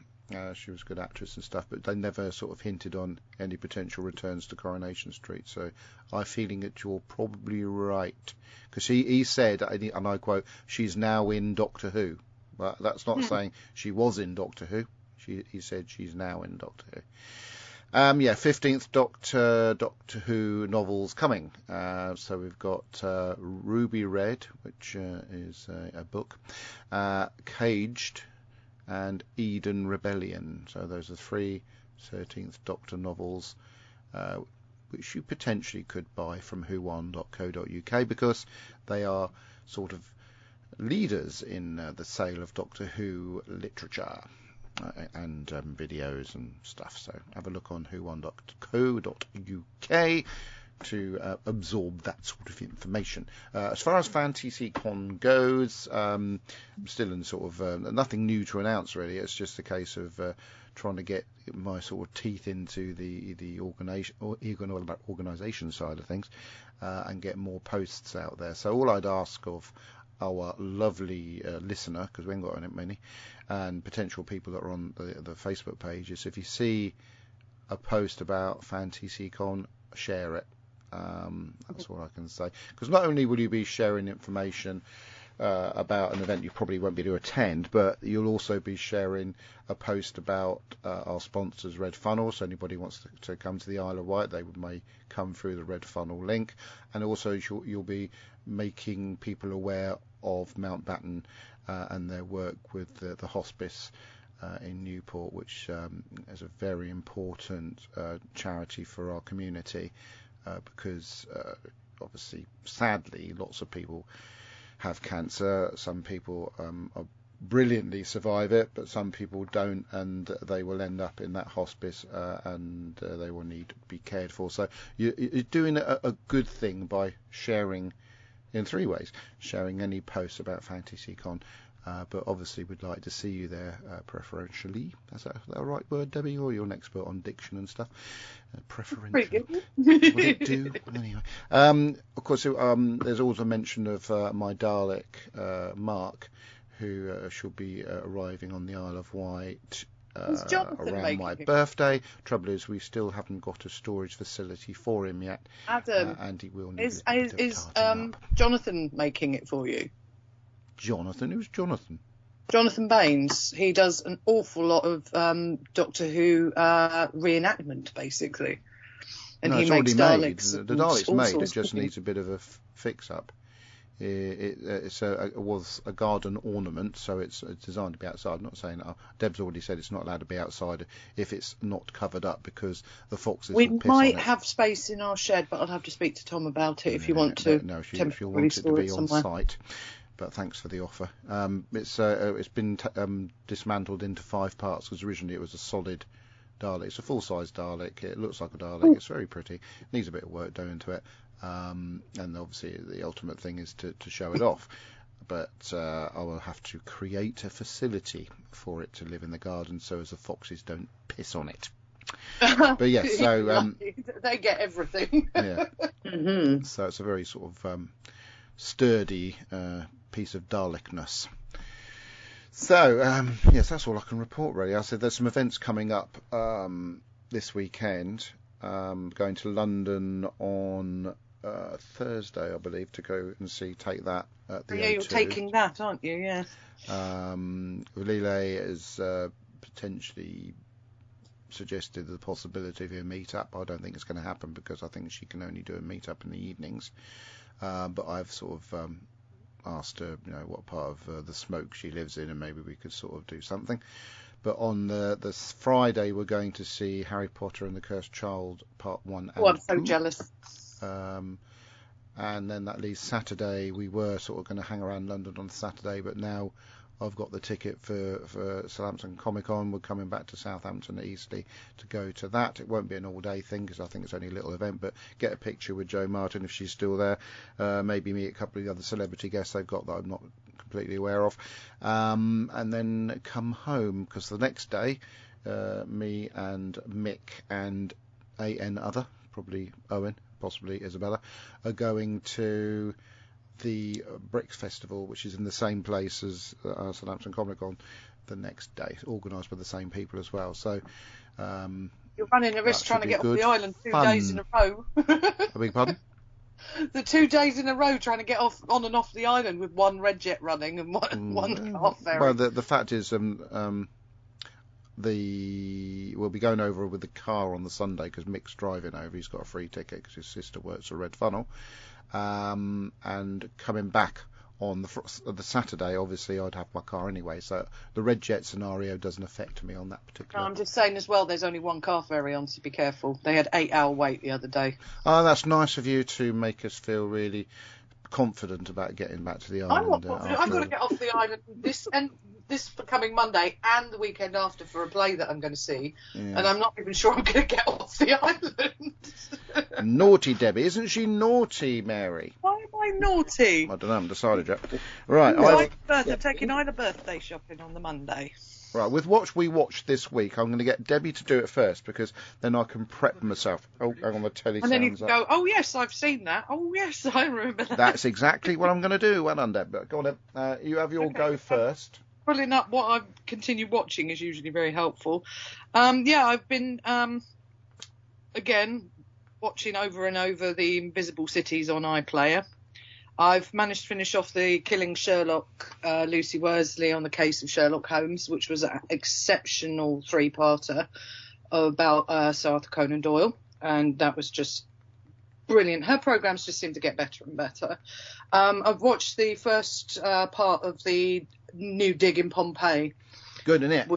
She was a good actress and stuff, but they never sort of hinted on any potential returns to Coronation Street. So I'm feeling that you're probably right. Because he said, and I quote, she's now in Doctor Who. But that's not saying she was in Doctor Who. He said she's now in Doctor Who. 15th Doctor Who novels coming. So we've got Ruby Red, which is a book, Caged, and Eden Rebellion. So those are 3 13th Doctor novels, which you potentially could buy from whowon.co.uk, because they are sort of leaders in the sale of Doctor Who literature and videos and stuff. So have a look on whowon.co.uk to absorb that sort of information. As far as FanTCCon goes, I'm still in sort of nothing new to announce really. It's just a case of trying to get my sort of teeth into the organisation side of things, and get more posts out there. So all I'd ask of our lovely listener, because we haven't got many, and potential people that are on the Facebook page, is if you see a post about FanTCCon, share it. That's all I can say. Because not only will you be sharing information about an event you probably won't be able to attend, but you'll also be sharing a post about our sponsors, Red Funnel. So anybody wants to come to the Isle of Wight, they may come through the Red Funnel link. And also you'll be making people aware of Mountbatten and their work with the hospice in Newport, which is a very important charity for our community, because obviously, sadly, lots of people have cancer. Some people brilliantly survive it, but some people don't, and they will end up in that hospice, and they will need to be cared for. So you're doing a good thing by sharing in 3 ways. Sharing any posts about FanTCCon, but obviously we'd like to see you there, preferentially. Is that the right word, Debbie? Or you're an expert on diction and stuff? Preferentially. Pretty good. Would it do? Anyway. Of course, there's also mention of my Dalek, Mark, who shall be arriving on the Isle of Wight around my birthday. Trouble is, we still haven't got a storage facility for him yet. Adam, and he will need is Jonathan making it for you? Jonathan? Who's Jonathan? Jonathan Baines. He does an awful lot of Doctor Who reenactment, basically. And no, he it's makes already made. Daleks. The Dalek's made. It just things. needs a bit of a fix-up. It was a garden ornament, so it's designed to be outside. I'm not saying Deb's already said it's not allowed to be outside if it's not covered up, because the foxes We will piss might on it. have space in our shed, but I'll have to speak to Tom about it if you want to. No, if you temporarily want it to store be on somewhere. site. But thanks for the offer. It's been dismantled into 5 parts, because originally it was a solid Dalek. It's a full-size Dalek. It looks like a Dalek. It's very pretty. It needs a bit of work done to it. And obviously the ultimate thing is to show it off. But I will have to create a facility for it to live in the garden so as the foxes don't piss on it. But yes, so they get everything. yeah. Mm-hmm. So it's a very sort of sturdy piece of Dalekness. So yes, that's all I can report really. I said there's some events coming up this weekend. Going to London on Thursday, I believe, to go and take that at the O2. You're taking that, aren't you? Yes. Lele has potentially suggested the possibility of a meet-up. I don't think it's going to happen, because I think she can only do a meet-up in the evenings. But I've sort of asked her, what part of the smoke she lives in, and maybe we could sort of do something. But on the Friday, we're going to see Harry Potter and the Cursed Child Part 1 and 2. Oh, I'm so jealous. And then that leaves Saturday. We were sort of going to hang around London on Saturday, but now I've got the ticket for Southampton Comic Con. We're coming back to Southampton Eastleigh to go to that. It won't be an all-day thing, because I think it's only a little event, but get a picture with Jo Martin if she's still there. Maybe meet a couple of the other celebrity guests they've got that I'm not completely aware of. And then come home, because the next day, me and Mick and other, probably Owen, possibly Isabella, are going to the Bricks Festival, which is in the same place as Southampton Comic Con, the next day, organised by the same people as well. So you're running a risk trying to get off the island 2 days in a row. I beg pardon? The 2 days in a row trying to get on and off the island with one red jet running and one car ferry. Well, the fact is, we'll be going over with the car on the Sunday because Mick's driving over. He's got a free ticket because his sister works at Red Funnel. And coming back on the Saturday, obviously I'd have my car anyway, so the red jet scenario doesn't affect me on that particular. No, I'm just saying as well, there's only one car ferry on, so be careful. They had 8-hour wait the other day. Oh, that's nice of you to make us feel really confident about getting back to the island. I'm not confident. I've got to get off the island this coming Monday and the weekend after for a play that I'm going to see, and I'm not even sure I'm going to get off the island. Naughty Debbie, isn't she naughty, Mary? Why am I naughty? I don't know, I haven't decided yet. Right, I'm taking Ida birthday shopping on the Monday. Right, with what we watched this week, I'm going to get Debbie to do it first because then I can prep myself. Oh, hang on, the telly and then you sounds can go, oh yes, I've seen that. Oh yes, I remember that. That's exactly what I'm going to do. Well done, Deb. Go on, Deb. You have your go first. Pulling up what I continue watching is usually very helpful. I've been again watching over and over the Invisible Cities on iPlayer. I've managed to finish off the Killing Sherlock, Lucy Worsley on the case of Sherlock Holmes, which was an exceptional 3-parter about Sir Arthur Conan Doyle, and that was just brilliant. Her programmes just seem to get better and better. I've watched the first part of the new dig in Pompeii. Good, isn't it?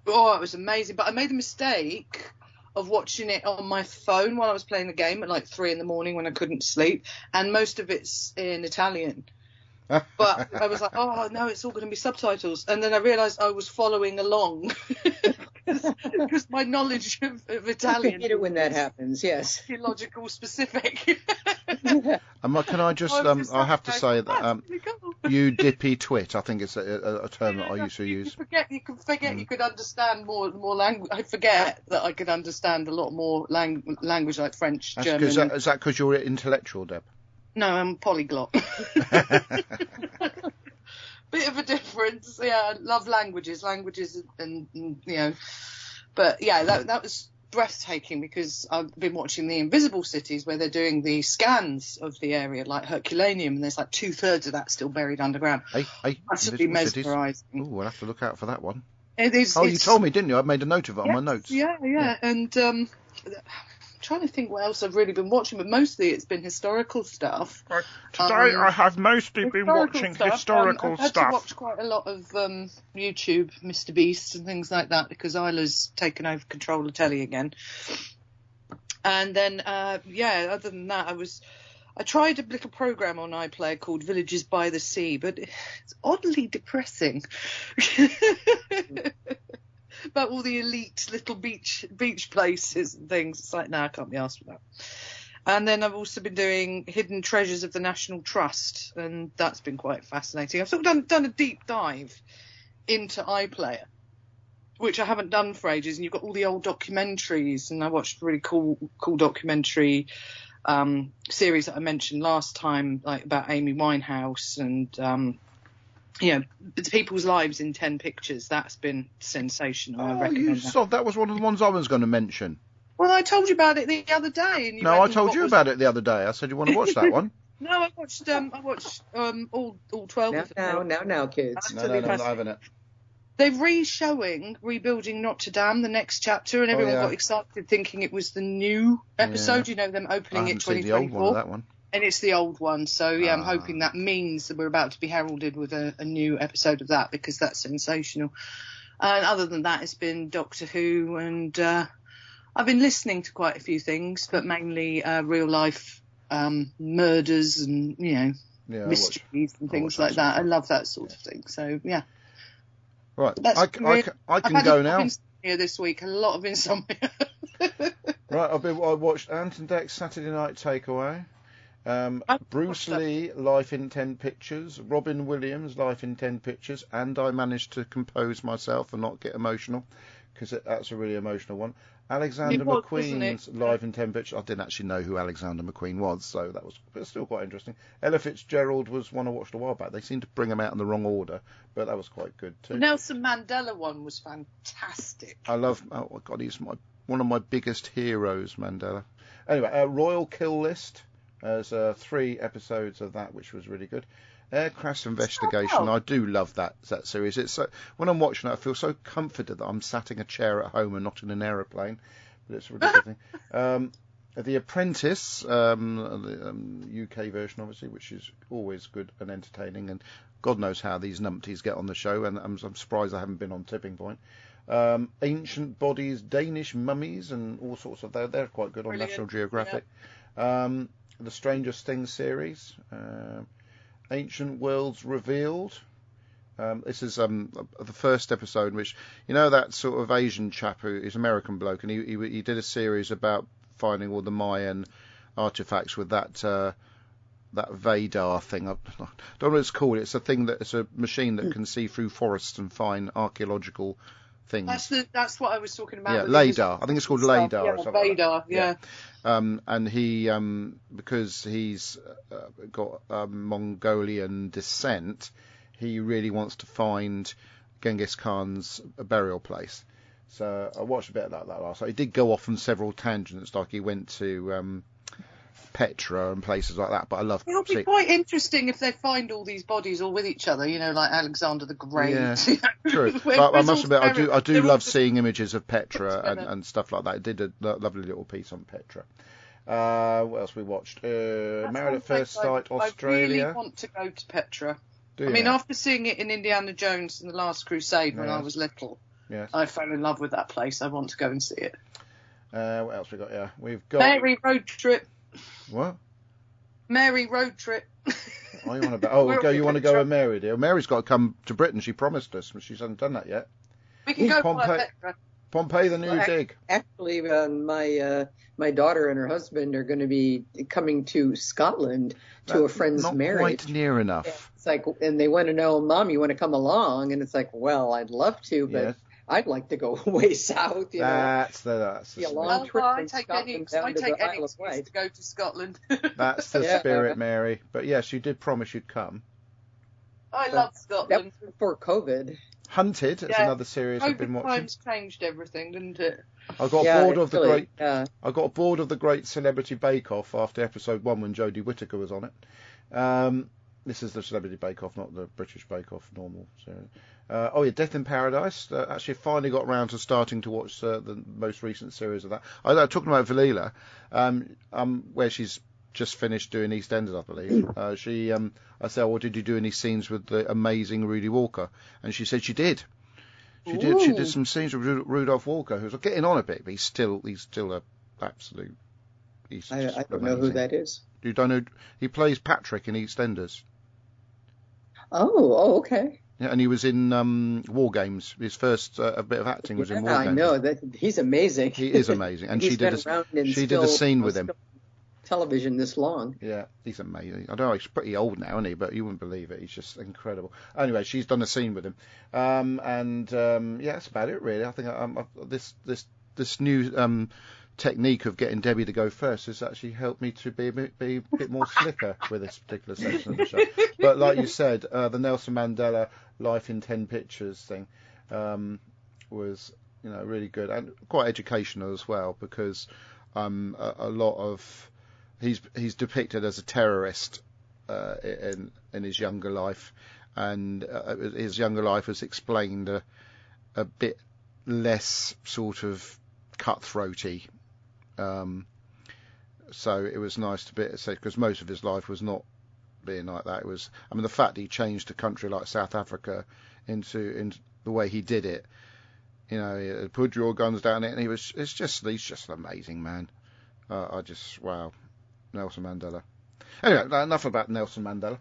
Oh, it was amazing. But I made the mistake of watching it on my phone while I was playing the game at like 3 a.m. when I couldn't sleep, and most of it's in Italian. But I was like, oh no, it's all going to be subtitles, and then I realised I was following along because my knowledge of Italian. You know when that happens, yes. Illogical specific. Can I just? I have to say that you dippy twit. I think it's a term that I used to use. You could understand more language. I forget that I could understand a lot more language like French, German. Is that because you're intellectual, Deb? No, I'm polyglot. Bit of a difference. Yeah, I love languages, and you know. But yeah, that was breathtaking because I've been watching the Invisible Cities where they're doing the scans of the area like Herculaneum, and there's like 2/3 of that still buried underground. Absolutely mesmerising. Oh, we'll have to look out for that one. It is. You told me, didn't you? I made a note of it on my notes. Yeah. And I'm trying to think what else I've really been watching, but mostly it's been historical stuff. Today I have mostly been watching historical I've had stuff. to watch quite a lot of YouTube, Mr. Beast and things like that because Isla's taken over control of telly again. And then, other than that, I tried a little program on iPlayer called Villages by the Sea, but it's oddly depressing. About all the elite little beach places and things. It's like, I can't be asked for that. And then I've also been doing Hidden Treasures of the National Trust, and that's been quite fascinating. I've sort of done a deep dive into iPlayer, which I haven't done for ages, and you've got all the old documentaries, and I watched a really cool documentary series that I mentioned last time, like about Amy Winehouse and people's lives in 10 pictures. That's been sensational. I recommend that. That was one of the ones I was going to mention. Well, I told you about it the other day. And I told you about it the other day. I said you want to watch that one. No, I watched all 12 of them. Now, kids. No, I'm not having it. They're rebuilding Notre Dame, the next chapter, and everyone got excited thinking it was the new episode. You know, them opening it 2024. The old one of that one. And it's the old one, so I'm hoping that means that we're about to be heralded with a new episode of that because that's sensational. And other than that, it's been Doctor Who, and I've been listening to quite a few things, but mainly real life murders and mysteries and things like that. I love that sort of thing. So yeah. Right, I can go now. Insomnia this week, a lot of insomnia. Right, I watched Ant and Dec's Saturday Night Takeaway. Bruce Lee, Life in 10 Pictures, Robin Williams, Life in 10 Pictures, and I managed to compose myself and not get emotional because that's a really emotional one. Alexander McQueen's Live in 10 Pictures. I didn't actually know who Alexander McQueen was, so that was still quite interesting. Ella Fitzgerald was one I watched a while back. They seemed to bring them out in the wrong order, but that was quite good too. The Nelson Mandela one was fantastic. I love. Oh my God, he's one of my biggest heroes, Mandela. Anyway, Royal Kill List. There's 3 episodes of that, which was really good. Air Crash Investigation. I do love that series. It's when I'm watching it, I feel so comforted that I'm sat in a chair at home and not in an aeroplane. But it's a really good thing. The Apprentice, the UK version, obviously, which is always good and entertaining. And God knows how these numpties get on the show, and I'm surprised I haven't been on Tipping Point. Ancient Bodies, Danish Mummies, and all sorts of they're quite good on National Geographic. Yeah. The Strangest Things series. Ancient Worlds Revealed. This is the first episode in which, you know, that sort of Asian chap who is American bloke, and he did a series about finding all the Mayan artifacts with that Vadar thing. I don't know what it's called. It's it's a machine that can see through forests and find archaeological things. That's what I was talking about. Yeah, Ladar. I think it's called Ladar. Yeah, or something Vadar. like that. Yeah. And he, because he's got Mongolian descent, he really wants to find Genghis Khan's burial place. So I watched a bit of that last night. He did go off on several tangents, like he went to Petra and places like that. But I love. It'll be quite interesting if they find all these bodies all with each other. You know, like Alexander the Great. Yeah, true. But I must admit, I do love seeing images of Petra and stuff like that. I did a lovely little piece on Petra. What else we watched? Married at First Sight, Australia. I really want to go to Petra. After seeing it in Indiana Jones and the Last Crusade when I was little, I fell in love with that place. I want to go and see it. What else we got? Yeah, we've got Mary Road Trip. What? Mary Road Trip. Oh, you want to? You want to go with Mary, dear? Mary's got to come to Britain. She promised us, but she hasn't done that yet. We can go to Petra. Pompeii, the new dig. Actually, my daughter and her husband are going to be coming to Scotland to a friend's marriage. Not quite near enough. It's like, and they want to know, Mom, you want to come along? And it's like, well, I'd love to, but I'd like to go way south. That's a long trip from Scotland down to the Isle of Wight to go to Scotland. That's the spirit, Mary. But yes, you did promise you'd come. I love Scotland. That was before COVID. Hunted is another series I've been watching. Times changed everything, didn't it? I got bored of I got bored of the Great Celebrity Bake Off after episode 1 when Jodie Whittaker was on it. This is the Celebrity Bake Off, not the British Bake Off normal series. Death in Paradise. Actually, finally got round to starting to watch the most recent series of that. Talking about Valila, where she's just finished doing EastEnders, I believe. I said, "Well, did you do any scenes with the amazing Rudy Walker?" And she said she did. She did some scenes with Rudolph Walker, who's getting on a bit, but he's still a absolute. I don't know who that is. You don't know? He plays Patrick in EastEnders. Oh, okay. Yeah, and he was in War Games. His first a bit of acting was in War Games. I know that he's amazing. He is amazing, and she did a scene with him. Television this long. Yeah, he's amazing. I don't know, he's pretty old now, isn't he? But you wouldn't believe it. He's just incredible. Anyway, she's done a scene with him, that's about it really. I think this new technique of getting Debbie to go first has actually helped me to be a bit more slicker with this particular section of the show. But like you said, the Nelson Mandela Life in 10 Pictures thing was really good and quite educational as well, because a lot of he's depicted as a terrorist in his younger life, and his younger life was explained a bit less sort of cutthroaty. So it was nice to because most of his life was not being like that. It was, the fact he changed a country like South Africa into the way he did it. Put your guns down, and he's just an amazing man. Wow. Nelson Mandela. Anyway, enough about Nelson Mandela.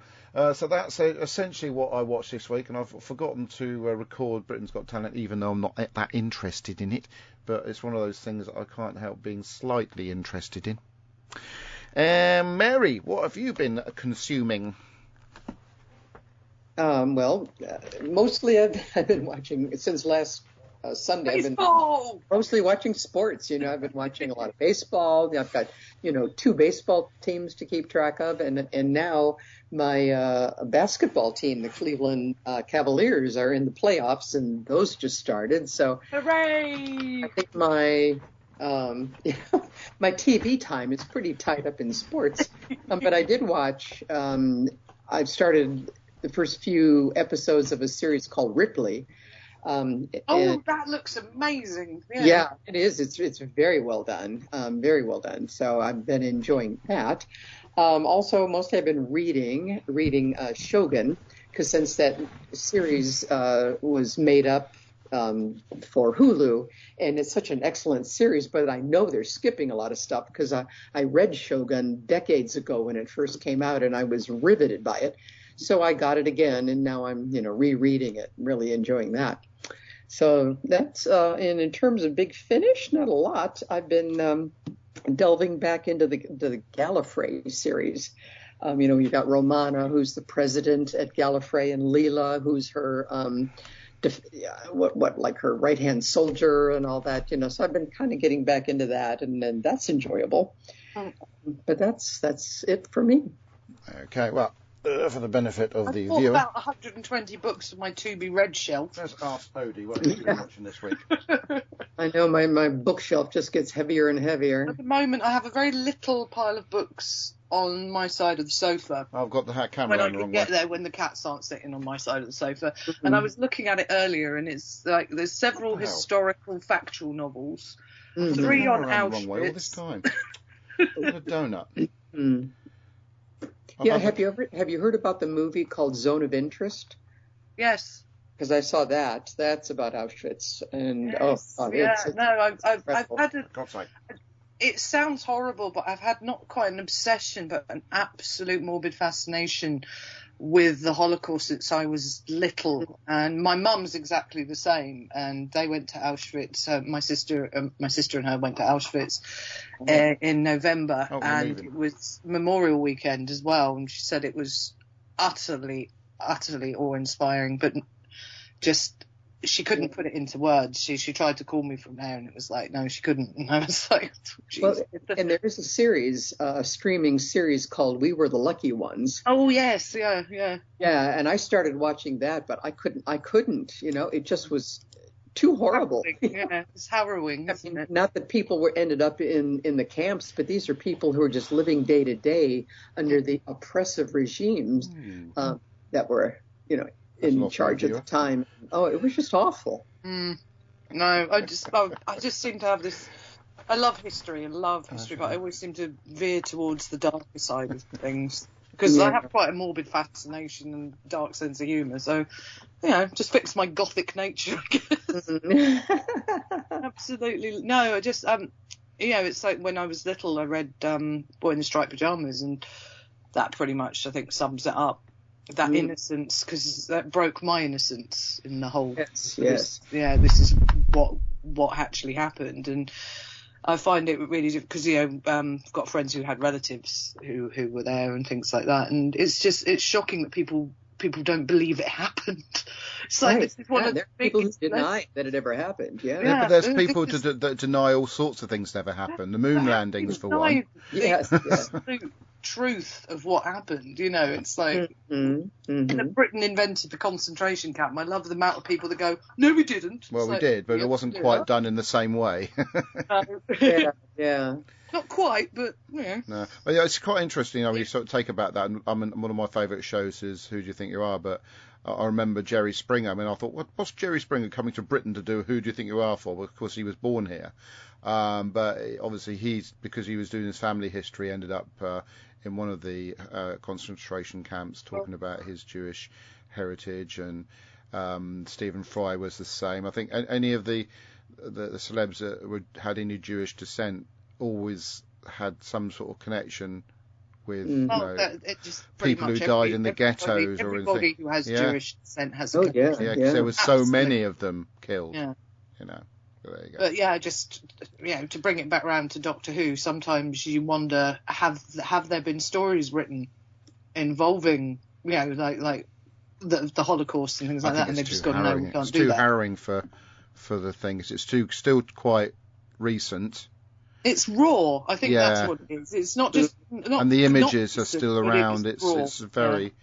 So that's essentially what I watched this week, and I've forgotten to record Britain's Got Talent, even though I'm not that interested in it. But it's one of those things that I can't help being slightly interested in. Mary, what have you been consuming? Mostly I've been watching since last Sunday. Baseball! I've been mostly watching sports. I've been watching a lot of baseball. I've got 2 baseball teams to keep track of, and now my basketball team, the Cleveland Cavaliers, are in the playoffs, and those just started. So hooray! I think my my TV time is pretty tied up in sports. But I did watch. I've started the first few episodes of a series called Ripley. That looks amazing. Yeah, it is. It's very well done. Very well done. So I've been enjoying that. Also, mostly I've been reading Shogun, because since that series was made up for Hulu, and it's such an excellent series, but I know they're skipping a lot of stuff because I read Shogun decades ago when it first came out, and I was riveted by it. So I got it again, and now I'm rereading it, really enjoying that. So that's and in terms of Big Finish, not a lot. I've been delving back into the Gallifrey series. You've got Romana, who's the president at Gallifrey, and Leela, who's her her right-hand soldier and all that. So I've been kind of getting back into that, and that's enjoyable. But that's it for me. Okay, well, for the benefit of the bought viewer. about 120 books for my to-be read shelf. Let's ask Odie what have you been watching this week. I know my bookshelf just gets heavier and heavier. At the moment, I have a very little pile of books on my side of the sofa. I've got the camera when I on the can wrong get way. there when the cats aren't sitting on my side of the sofa. Mm-hmm. And I was looking at it earlier, and it's like there's several historical factual novels, 3 on the wrong way all this Auschwitz. time. What a donut. Mm. Yeah, have you heard about the movie called Zone of Interest? Yes. Because I saw that. That's about Auschwitz, and I've had a. God's sake. It sounds horrible, but I've had not quite an obsession, but an absolute morbid fascination with the Holocaust since I was little. And my mum's exactly the same. And they went to Auschwitz. My sister and her went to Auschwitz in November, and it was Memorial Weekend as well. And she said it was utterly, utterly awe-inspiring, but just. She couldn't put it into words. She tried to call me from there, and it was like, no, she couldn't. And I was like, geez. Well, and there is a series, a streaming series called We Were the Lucky Ones. Oh yes, yeah. Yeah, and I started watching that, but I couldn't. It just was too horrible. Yeah, it's harrowing, isn't it? Not that people ended up in the camps, but these are people who are just living day to day under the oppressive regimes that were, in charge at the time. Oh, it was just awful. No, I just seem to have this. I love history, but I always seem to veer towards the darker side of things because I have quite a morbid fascination and dark sense of humour. So, just fix my gothic nature, I guess. Absolutely. No, I just it's like when I was little, I read Boy in the Striped Pyjamas, and that pretty much, I think, sums it up. That innocence, because that broke my innocence in the whole. Yes. This is what actually happened, and I find it really because I've got friends who had relatives who were there and things like that, and it's shocking that people people don't believe it happened. It's like this is one of the people who deny that it ever happened. Yeah, but there's people that deny all sorts of things never happened. The moon landings, for one. Yes, absolute truth of what happened. You know, it's like that Britain invented the concentration camp. I love the amount of people that go, "No, we didn't." Well, it's we like, did, but it wasn't quite done in the same way. Yeah. Not quite, but yeah. No, but yeah, it's quite interesting. You sort of take about that. And one of my favourite shows is Who Do You Think You Are? But I remember Jerry Springer. I mean, I thought, what's Jerry Springer coming to Britain to do? Who Do You Think You Are for? Well, of course, he was born here, but obviously because he was doing his family history, ended up in one of the concentration camps, talking about his Jewish heritage. And Stephen Fry was the same. I think any of the celebs that had any Jewish descent always had some sort of connection with people who died in the ghettos. Everybody who has Jewish descent has a connection. Yeah, because there were so many of them killed. Yeah. You know. So there you go. But yeah, just to bring it back around to Doctor Who, sometimes you wonder, have there been stories written involving like the Holocaust and things like that, and they've just gone, no, we can't do that. It's too harrowing for for the things. It's still quite recent. It's raw. I think Yeah. that's what it is. It's not just. And the images are still but around. It's very,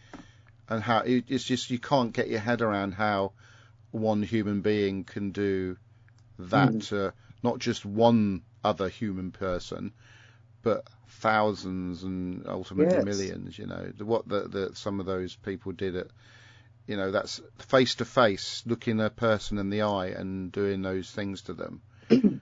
and how it's just you can't get your head around how one human being can do that to not just one other human person, but thousands and ultimately millions. You know what some of those people did at. You know, that's face to face, looking a person in the eye and doing those things to them. In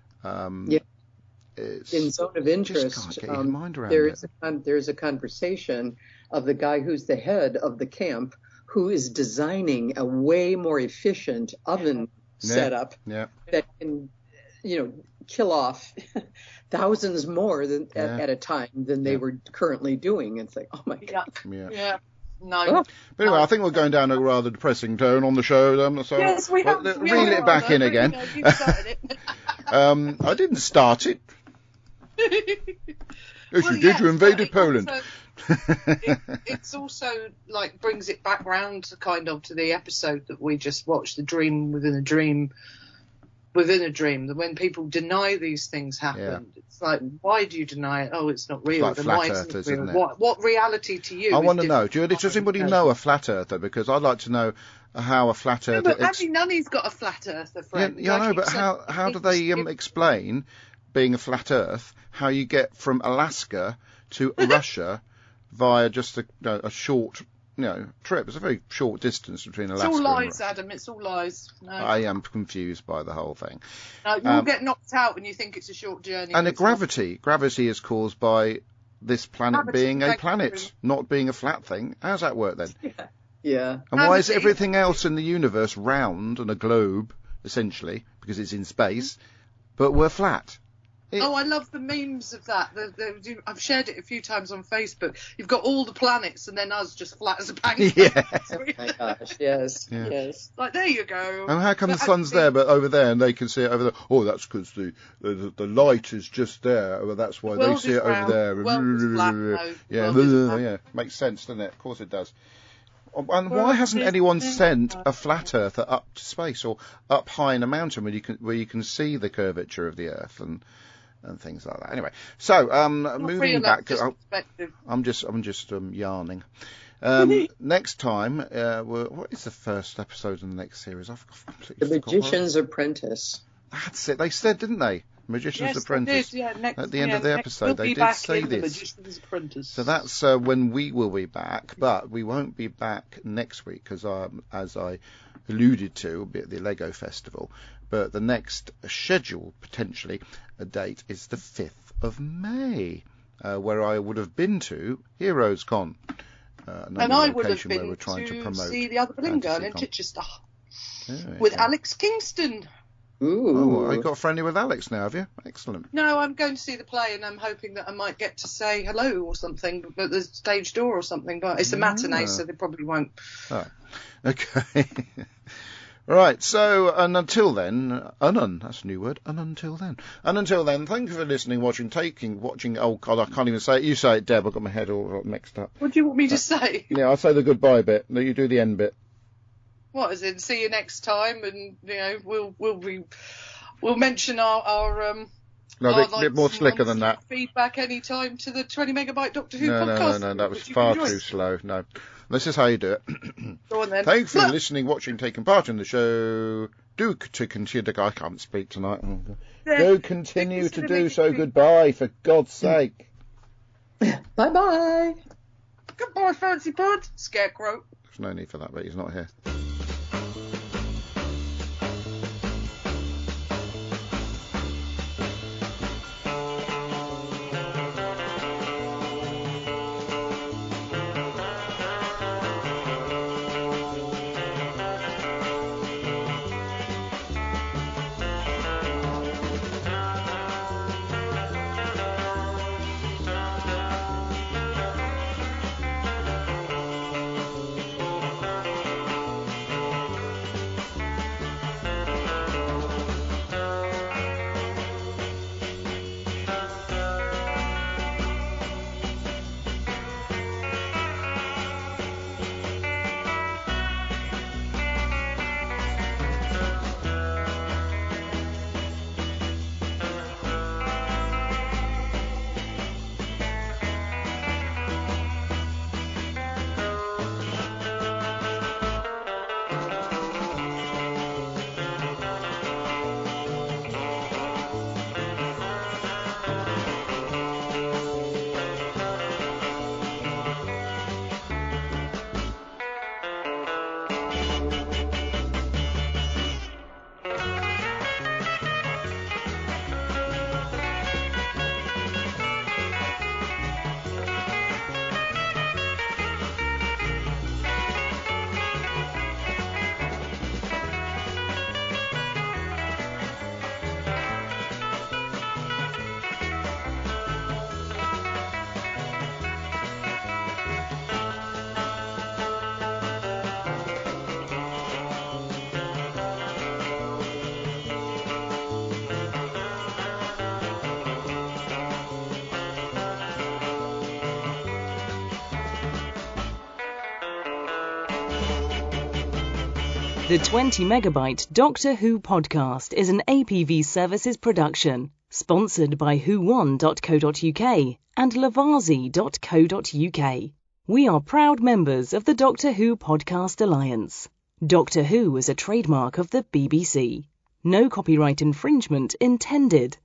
Zone of Interest, just can't get your mind around there's a conversation of the guy who's the head of the camp who is designing a way more efficient oven setup that can, kill off thousands more than at a time than they were currently doing. It's like, oh my God. Yeah. No. But anyway, I think we're going down a rather depressing tone on the show. So yes, we have. Reel it back in again. You started it. I didn't start it. Yes, you did. You invaded Poland. It's also like brings it back round to kind of to the episode that we just watched, the dream within a dream. Within a dream, that when people deny these things happen, it's like, why do you deny it? Oh, it's not real. It's like flat earthers, isn't it? What reality to you? I want to know. Does anybody know a flat earther? Because I'd like to know how a flat earther. But Andy Nunny's got a flat earther friend. Yeah, I know, but how do they explain being a flat Earth? How you get from Alaska to Russia via just a short. Trip. It's a very short distance between Alaska. It's all lies, Adam. It's all lies. No. I am confused by the whole thing. No, you'll get knocked out when you think it's a short journey. And gravity is caused by this planet being a planet, not being a flat thing. How's that work then? Yeah. And why is everything else in the universe round and a globe, essentially, because it's in space, but we're flat? I love the memes of that. I've shared it a few times on Facebook. You've got all the planets and then us just flat as a pancake. Yeah. Oh my gosh, yes. Like, there you go. And how come the sun's there but over there and they can see it over there? Oh, that's because the light is just there. Well, that's why they see it over there. The world is flat, yeah. Makes sense, doesn't it? Of course it does. And why hasn't anyone sent a flat earther up to space or up high in a mountain where you can see the curvature of the Earth and things like that. Anyway, so moving back, I'm just yarning. Next time, what is the first episode in the next series? I've completely The Magician's Apprentice. That's it. They said, didn't they? Magician's Apprentice. They did, At the end of the episode, they did say this. Magician's Apprentice. So that's when we will be back, but we won't be back next week because, as I alluded to, will be at the Lego Festival. But the next schedule, potentially, a date is the 5th of May, where I would have been to Heroes Con. And I would have been to see the other Berlin Girl in Chichester with Alex Kingston. Ooh. Oh, you got friendly with Alex now, have you? Excellent. No, I'm going to see the play and I'm hoping that I might get to say hello or something at the stage door or something, but it's a matinee, so they probably won't. Oh, okay. Right, so, and until then, that's a new word, and until then, thank you for listening, watching, oh God, I can't even say it, you say it, Deb, I've got my head all mixed up. What do you want me to say? Yeah, I'll say the goodbye bit, no, you do the end bit. What, as in, see you next time, and, we'll mention our no, a bit more slicker than that. Feedback any time to the 20 megabyte Doctor Who podcast. No, that was far too slow, no. This is how you do it. Go on then. Thanks for listening, watching, taking part in the show. Do to continue. I can't speak tonight. Do continue to do so. Goodbye, for God's sake. Bye-bye. Goodbye, fancy bud. Scarecrow. There's no need for that, but he's not here. The 20 megabyte Doctor Who podcast is an APV Services production, sponsored by who1.co.uk and lavazi.co.uk. We are proud members of the Doctor Who Podcast Alliance. Doctor Who is a trademark of the BBC. No copyright infringement intended.